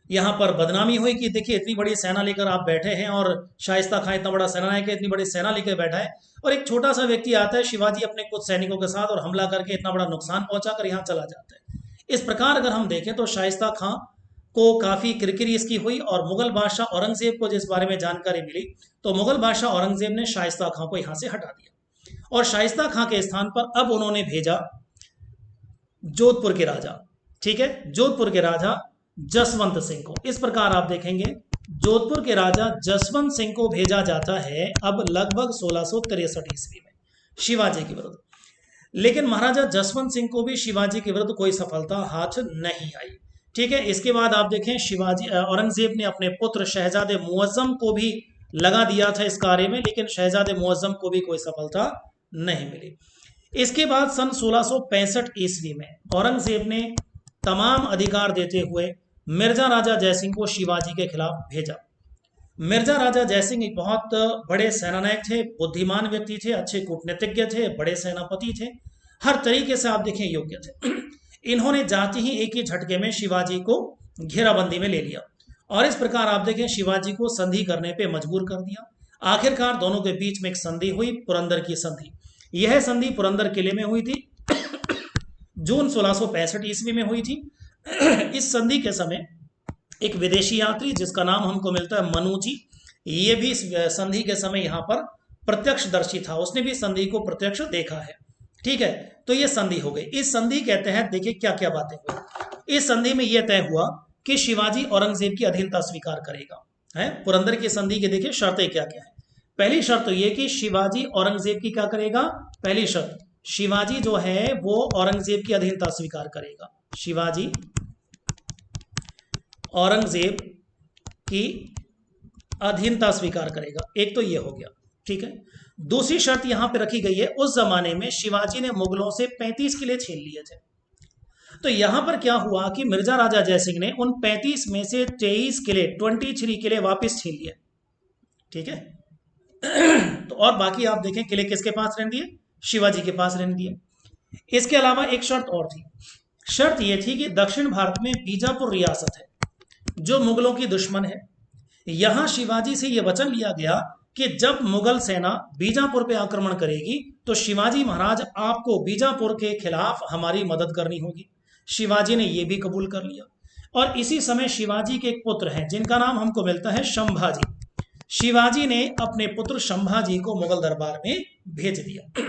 यहाँ पर बदनामी हुई कि देखिए इतनी बड़ी सेना लेकर आप बैठे हैं, और शाइस्ता खां इतना बड़ा सेनानायक है, इतनी बड़ी सेना लेकर बैठा है, और एक छोटा सा व्यक्ति आता है शिवाजी अपने कुछ सैनिकों के साथ और हमला करके इतना बड़ा नुकसान पहुंचाकर यहाँ चला जाता है। इस प्रकार अगर हम देखें तो शाइस्ता खां को काफी किरकिरी इसकी हुई, और मुगल बादशाह औरंगजेब को जिस बारे में जानकारी मिली, तो मुगल बादशाह औरंगजेब ने शाइस्ता खां को यहाँ से हटा दिया, और शाइस्ता खां के स्थान पर अब उन्होंने भेजा जोधपुर के राजा, ठीक है, जोधपुर के राजा जसवंत सिंह को। इस प्रकार आप देखेंगे जोधपुर के राजा जसवंत सिंह को भेजा जाता है अब लगभग 1663 ईस्वी में शिवाजी के विरुद्ध। लेकिन महाराजा जसवंत सिंह को भी शिवाजी के विरुद्ध कोई सफलता हाथ नहीं आई। ठीक है, इसके बाद आप देखें शिवाजी, औरंगजेब ने अपने पुत्र शहजादे मुअज्जम को भी लगा दिया था इस कार्य में, लेकिन शहजादे मुअज्जम को भी कोई सफलता नहीं मिली। इसके बाद सन 1665 ईस्वी में औरंगजेब ने तमाम अधिकार देते हुए मिर्जा राजा जयसिंह को शिवाजी के खिलाफ भेजा। मिर्जा राजा जयसिंह एक बहुत बड़े सेनानायक थे, बुद्धिमान व्यक्ति थे, अच्छे कूटनीतिज्ञ थे, बड़े सेनापति थे, हर तरीके से आप देखें योग्य थे। इन्होंने जाते ही एक ही झटके में शिवाजी को घेराबंदी में ले लिया, और इस प्रकार आप देखें शिवाजी को संधि करने पे मजबूर कर दिया। आखिरकार दोनों के बीच में एक संधि हुई, पुरंदर की संधि। यह संधि पुरंदर किले में हुई थी, जून 1665 ईस्वी में हुई थी। इस संधि के समय एक विदेशी यात्री जिसका नाम हमको मिलता है मनु जी, ये भी इस संधि के समय यहाँ पर प्रत्यक्षदर्शी था, उसने भी संधि को प्रत्यक्ष देखा है। ठीक है, तो ये संधि हो गई। इस संधि के तहत देखिए क्या क्या बातें हुई। इस संधि में यह तय हुआ कि शिवाजी औरंगजेब की अधीनता स्वीकार करेगा। है पुरंदर की संधि के देखिए शर्तें क्या क्या है। पहली शर्त तो ये कि शिवाजी औरंगजेब की क्या करेगा, पहली शर्त शिवाजी जो है वो औरंगजेब की अधीनता स्वीकार करेगा। शिवाजी औरंगजेब की अधीनता स्वीकार करेगा, एक तो ये हो गया। ठीक है, दूसरी शर्त यहां पे रखी गई है, उस जमाने में शिवाजी ने मुगलों से 35 किले छीन लिए थे। तो यहां पर क्या हुआ कि मिर्जा राजा जयसिंह ने उन 35 में से 23 किले 23 किले वापस छीन लिए। ठीक है तो और बाकी आप देखें किले किसके पास रहने दिए, शिवाजी के पास रहने दिए। इसके अलावा एक शर्त और थी, शर्त यह थी कि दक्षिण भारत में बीजापुर रियासत है जो मुगलों की दुश्मन है। यहां शिवाजी से यह वचन लिया गया कि जब मुगल सेना बीजापुर पे आक्रमण करेगी तो शिवाजी महाराज आपको बीजापुर के खिलाफ हमारी मदद करनी होगी। शिवाजी ने यह भी कबूल कर लिया, और इसी समय शिवाजी के एक पुत्र हैं जिनका नाम हमको मिलता है शंभाजी। शिवाजी ने अपने पुत्र शंभाजी को मुगल दरबार में भेज दिया।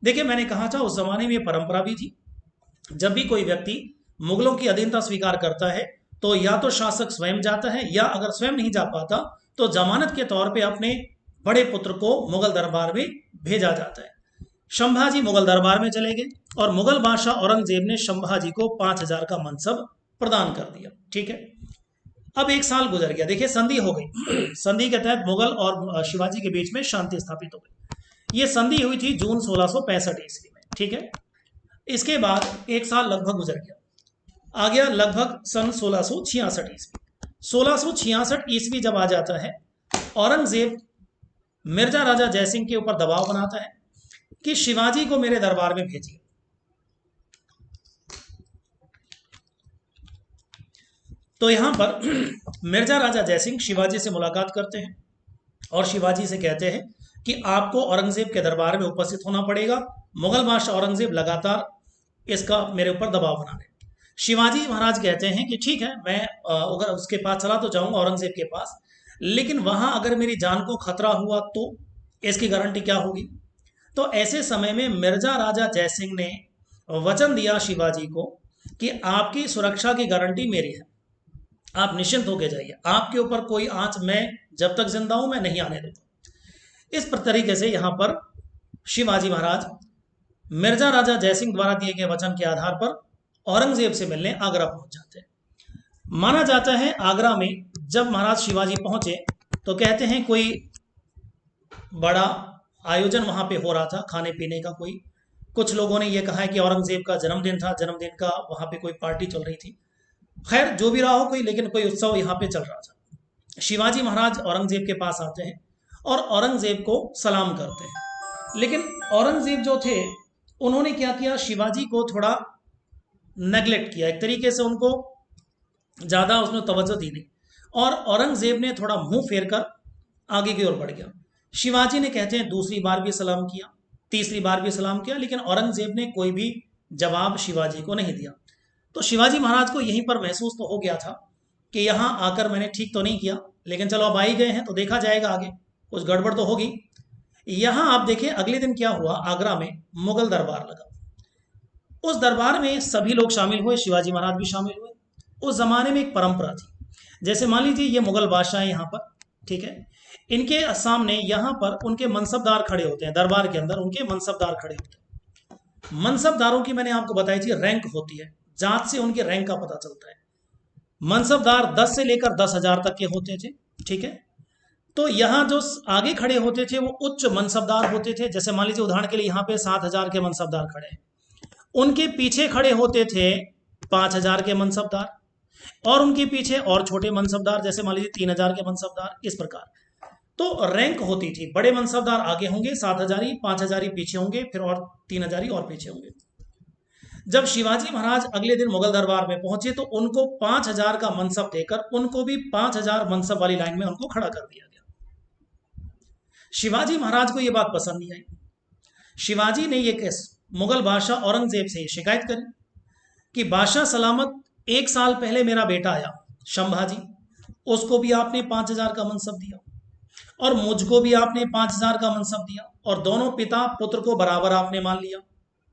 देखिए मैंने कहा था उस जमाने में परंपरा भी थी, जब भी कोई व्यक्ति मुगलों की अधीनता स्वीकार करता है तो या तो शासक स्वयं जाता है, या अगर स्वयं नहीं जा पाता तो जमानत के तौर पे अपने बड़े पुत्र को मुगल दरबार में भेजा जाता है। संभाजी मुगल दरबार में चले गए और मुगल बादशाह औरंगजेब ने संभाजी को 5,000 का मनसब प्रदान कर दिया। ठीक है, अब एक साल गुजर गया। देखिए संधि हो गई। संधि के तहत मुगल और शिवाजी के बीच में शांति स्थापित हो गई। ये संधि हुई थी जून 1665 ईस्वी में। ठीक है, इसके बाद एक साल लगभग गुजर गया, आ गया लगभग सन 1666 ईस्वी। 1666 ईस्वी जब आ जाता है, औरंगजेब मिर्जा राजा जयसिंह के ऊपर दबाव बनाता है कि शिवाजी को मेरे दरबार में भेजिए। तो यहां पर मिर्जा राजा जयसिंह शिवाजी से मुलाकात करते हैं और शिवाजी से कहते हैं कि आपको औरंगजेब के दरबार में उपस्थित होना पड़ेगा। मुगल बादशाह औरंगजेब लगातार इसका मेरे ऊपर दबाव बना रहे। शिवाजी महाराज कहते हैं कि ठीक है, मैं अगर उसके पास चला तो जाऊंगा, औरंगजेब के पास, लेकिन वहां अगर मेरी जान को खतरा हुआ तो इसकी गारंटी क्या होगी। तो ऐसे समय में मिर्जा राजा जयसिंह ने वचन दिया शिवाजी को कि आपकी सुरक्षा की गारंटी मेरी है, आप निश्चिंत होकर जाइए, आपके ऊपर कोई आंच मैं जब तक जिंदा हूं मैं नहीं आने दूंगा। इस तरीके से यहां पर शिवाजी महाराज मिर्जा राजा जयसिंह द्वारा दिए गए वचन के आधार पर औरंगजेब से मिलने आगरा पहुंच जाते हैं। माना जाता है आगरा में जब महाराज शिवाजी पहुंचे तो कहते हैं कोई बड़ा आयोजन वहां पे हो रहा था, खाने पीने का। कोई कुछ लोगों ने यह कहा है कि औरंगजेब का जन्मदिन था, जन्मदिन का वहां पे कोई पार्टी चल रही थी। खैर जो भी रहा हो कोई, लेकिन कोई उत्सव यहाँ पे चल रहा था। शिवाजी महाराज औरंगजेब के पास आते हैं और औरंगजेब को सलाम करते हैं। लेकिन औरंगजेब जो थे उन्होंने क्या किया, शिवाजी को थोड़ा नेग्लेक्ट किया, एक तरीके से उनको ज्यादा उसमें तवज्जो दी नहीं, और औरंगजेब ने थोड़ा मुंह फेर कर आगे की ओर बढ़ गया। शिवाजी ने कहते हैं दूसरी बार भी सलाम किया, तीसरी बार भी सलाम किया, लेकिन औरंगजेब ने कोई भी जवाब शिवाजी को नहीं दिया। तो शिवाजी महाराज को यहीं पर महसूस तो हो गया था कि यहां आकर मैंने ठीक तो नहीं किया, लेकिन चलो अब आ ही गए हैं तो देखा जाएगा, आगे कुछ गड़बड़ तो होगी। यहां आप देखिए अगले दिन क्या हुआ, आगरा में मुगल दरबार लगा। उस दरबार में सभी लोग शामिल हुए, शिवाजी महाराज भी शामिल हुए। उस जमाने में एक परंपरा थी, जैसे मान लीजिए ये मुगल बादशाह है यहाँ पर, ठीक है, इनके सामने यहाँ पर उनके मनसबदार खड़े होते हैं, दरबार के अंदर उनके मनसबदार खड़े होते हैं। मनसबदारों की मैंने आपको बताई थी रैंक होती है, जात से उनके रैंक का पता चलता है। मनसबदार 10 से लेकर 10,000 तक के होते थे। ठीक है, तो यहां जो आगे खड़े होते थे वो उच्च मनसबदार होते थे। जैसे मान लीजिए उदाहरण के लिए यहाँ पे 7,000 के मनसबदार खड़े हैं, उनके पीछे खड़े होते थे 5,000 के मनसबदार, और उनके पीछे और छोटे मनसबदार, जैसे मान लीजिए 3,000 के मनसबदार, इस प्रकार। तो रैंक होती थी, बड़े मनसबदार आगे होंगे, 7,000 ही, 5,000 ही पीछे होंगे, फिर और 3,000 ही और पीछे होंगे। जब शिवाजी महाराज अगले दिन मुगल दरबार में पहुंचे तो उनको 5,000 का मनसब देकर उनको भी 5,000 मनसब वाली लाइन में उनको खड़ा कर दिया गया। शिवाजी महाराज को यह बात पसंद नहीं आई। शिवाजी ने यह केस मुगल बादशाह औरंगजेब से शिकायत करी कि बादशाह सलामत, 1 साल पहले मेरा बेटा आया संभाजी, उसको भी आपने 5,000 का मनसब दिया और मुझको भी आपने 5,000 का मनसब दिया, और दोनों पिता पुत्र को बराबर आपने मान लिया।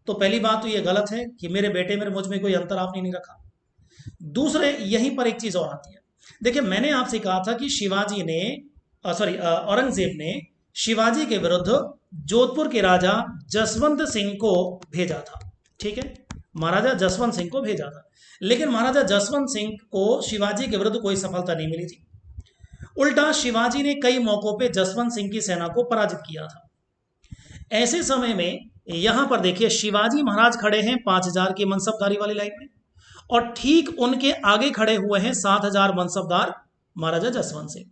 तो पहली बात तो ये गलत है कि मेरे बेटे में मुझ में कोई अंतर आपने नहीं रखा। दूसरे यहीं पर एक चीज और आती है, देखिए मैंने आपसे कहा था कि शिवाजी ने औरंगजेब ने शिवाजी के विरुद्ध जोधपुर के राजा जसवंत सिंह को भेजा था। ठीक है, महाराजा जसवंत सिंह को भेजा था, लेकिन महाराजा जसवंत सिंह को शिवाजी के विरुद्ध कोई सफलता नहीं मिली थी। उल्टा शिवाजी ने कई मौकों पे जसवंत सिंह की सेना को पराजित किया था। ऐसे समय में यहां पर देखिए शिवाजी महाराज खड़े हैं 5,000 की मनसबदारी वाली लाइन में, और ठीक उनके आगे खड़े हुए हैं 7,000 मनसबदार महाराजा जसवंत सिंह।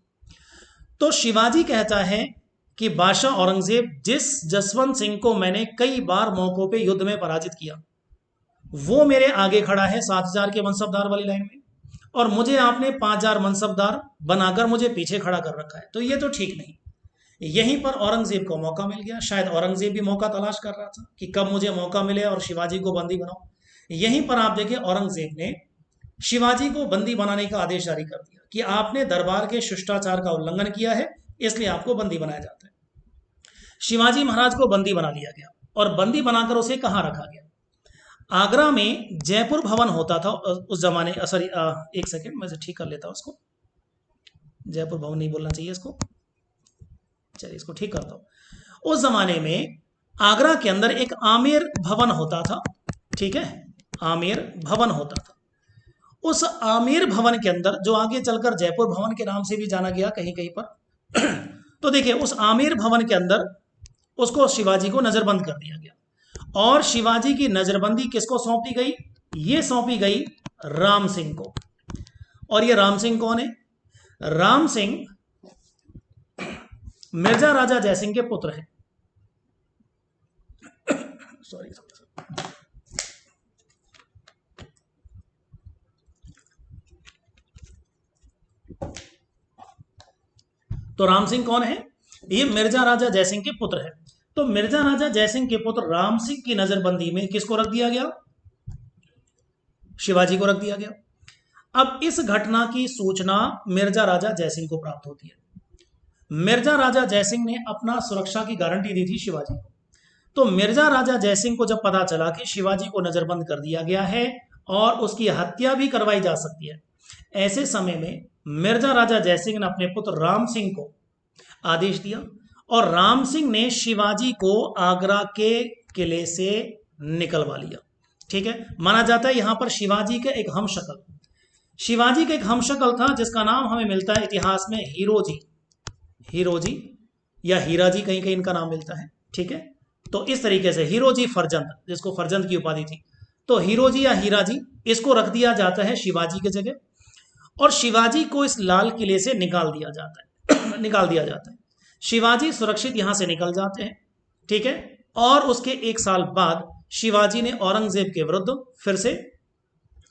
तो शिवाजी कहता है कि बादशाह औरंगजेब, जिस जसवंत सिंह को मैंने कई बार मौकों पे युद्ध में पराजित किया, वो मेरे आगे खड़ा है 7,000 के मनसबदार वाली लाइन में, और मुझे आपने 5,000 मनसबदार बनाकर मुझे पीछे खड़ा कर रखा है, तो ये तो ठीक नहीं। यहीं पर औरंगजेब को मौका मिल गया। शायद औरंगजेब भी मौका तलाश कर रहा था कि कब मुझे मौका मिले और शिवाजी को बंदी बनाओ। यहीं पर आप देखिए औरंगजेब ने शिवाजी को बंदी बनाने का आदेश जारी कर दिया कि आपने दरबार के शिष्टाचार का उल्लंघन किया है, इसलिए आपको बंदी बनाया जाता है। शिवाजी महाराज को बंदी बना लिया गया, और बंदी बनाकर उसे कहाँ रखा गया? आगरा में जयपुर भवन होता था उस जमाने, सॉरी एक सेकेंड मैं ठीक कर लेता हूं उसको, जयपुर भवन नहीं बोलना चाहिए इसको, चलिए इसको ठीक करता हूं। उस जमाने में आगरा के अंदर एक आमेर भवन होता था, ठीक है, आमेर भवन होता था। उस आमेर भवन के अंदर, जो आगे चलकर जयपुर भवन के नाम से भी जाना गया कहीं कहीं पर तो देखिए उस आमेर भवन के अंदर उसको शिवाजी को नजरबंद कर दिया गया और शिवाजी की नजरबंदी किसको सौंपी गई? ये सौंपी गई राम सिंह को। और ये राम सिंह कौन है? राम सिंह मिर्जा राजा जयसिंह के पुत्र हैं। सॉरी, तो राम सिंह कौन है? ये मिर्जा राजा जयसिंह के पुत्र है। तो मिर्जा राजा जयसिंह के पुत्र राम सिंह की नजरबंदी में किसको रख दिया गया? शिवाजी को रख दिया गया। अब इस घटना की सूचना मिर्जा राजा जयसिंह को प्राप्त होती है। मिर्जा राजा जयसिंह ने अपना सुरक्षा की गारंटी दी थी शिवाजी को। तो मिर्जा राजा जयसिंह को जब पता चला कि शिवाजी को नजरबंद कर दिया गया है और उसकी हत्या भी करवाई जा सकती है, ऐसे समय में मिर्जा राजा जयसिंह ने अपने पुत्र राम सिंह को आदेश दिया और राम सिंह ने शिवाजी को आगरा के किले से निकलवा लिया। ठीक है, माना जाता है यहां पर शिवाजी का एक हमशक्ल था जिसका नाम हमें मिलता है इतिहास में हीरोजी या हीराजी, कहीं कहीं इनका नाम मिलता है। ठीक है, तो इस तरीके से हीरोजी फरजंद, जिसको फरजंद की उपाधि थी, तो हीरोजी या हीराजी, इसको रख दिया जाता है शिवाजी की जगह और शिवाजी को इस लाल किले से निकाल दिया जाता है शिवाजी सुरक्षित यहां से निकल जाते हैं। ठीक है, और उसके एक साल बाद शिवाजी ने औरंगजेब के विरुद्ध फिर से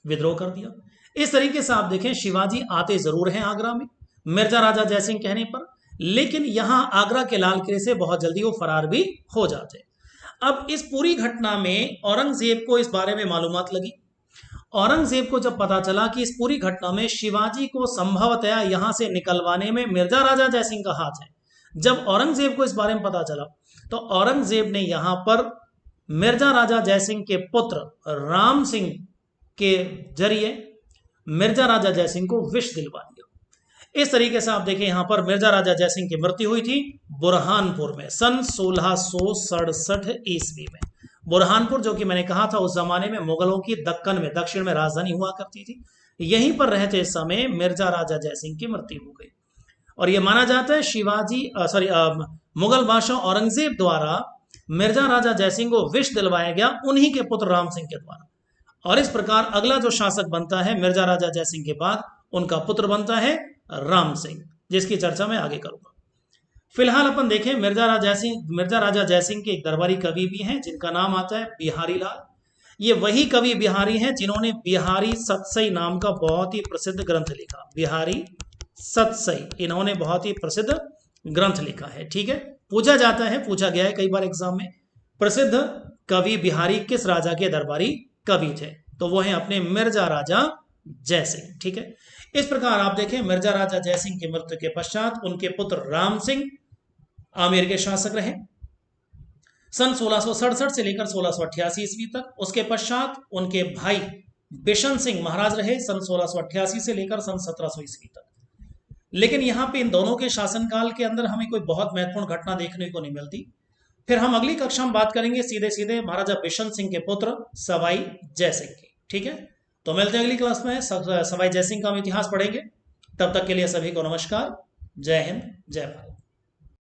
विद्रोह कर दिया। इस तरीके से आप देखें शिवाजी आते जरूर हैं आगरा में मिर्जा राजा जयसिंह कहने पर, लेकिन यहां आगरा के लाल किले से बहुत जल्दी वो फरार भी हो जाते। अब इस पूरी घटना में औरंगजेब को इस बारे में मालूमात लगी। औरंगजेब को जब पता चला कि इस पूरी घटना में शिवाजी को संभवतया यहां से निकलवाने में मिर्जा राजा जयसिंह का हाथ है, जब औरंगजेब को इस बारे में पता चला तो औरंगजेब ने यहां पर मिर्जा राजा जयसिंह के पुत्र राम सिंह के जरिए मिर्जा राजा जयसिंह को विष दिलवा दिया। इस तरीके से आप देखें यहां पर मिर्जा राजा जयसिंह की मृत्यु हुई थी बुरहानपुर में सन 1667 ईस्वी में। बुरहानपुर, जो कि मैंने कहा था उस जमाने में मुगलों की दक्कन में, दक्षिण में राजधानी हुआ करती थी, यहीं पर रहते समय मिर्जा राजा जयसिंह की मृत्यु हो गई। और यह माना जाता है मुगल बादशाह औरंगजेब द्वारा मिर्जा राजा जयसिंह को विष दिलवाया गया उन्हीं के पुत्र राम सिंह के द्वारा। और इस प्रकार अगला जो शासक बनता है मिर्जा राजा जयसिंह के बाद, उनका पुत्र बनता है राम सिंह, जिसकी चर्चा मैं आगे करूंगा। फिलहाल अपन देखें मिर्जा राजा जयसिंह के एक दरबारी कवि भी हैं जिनका नाम आता है बिहारी लाल। ये वही कवि बिहारी हैं जिन्होंने बिहारी सतसई नाम का बहुत ही प्रसिद्ध ग्रंथ लिखा। बिहारी सतसई, इन्होंने बहुत ही प्रसिद्ध ग्रंथ लिखा है। ठीक है, पूछा गया है कई बार एग्जाम में, प्रसिद्ध कवि बिहारी किस राजा के दरबारी कवि थे? तो वो हैं अपने मिर्जा राजा जयसिंह। ठीक है, इस प्रकार आप देखें मिर्जा राजा जयसिंह की मृत्यु के पश्चात उनके पुत्र राम सिंह आमेर के शासक रहे सन 1667 से लेकर 1688 ईस्वी तक। उसके पश्चात उनके भाई बिशन सिंह महाराज रहे सन 1688 से लेकर सन 1700 ईस्वी तक। लेकिन यहाँ पे इन दोनों के शासनकाल के अंदर हमें कोई बहुत महत्वपूर्ण घटना देखने को नहीं मिलती। फिर हम अगली कक्षा में बात करेंगे सीधे सीधे महाराजा बिशन सिंह के पुत्र सवाई जयसिंह की। ठीक है, तो मिलते हैं अगली क्लास में, सवाई जयसिंह का हम इतिहास पढ़ेंगे। तब तक के लिए सभी को नमस्कार, जय हिंद, जय भारत।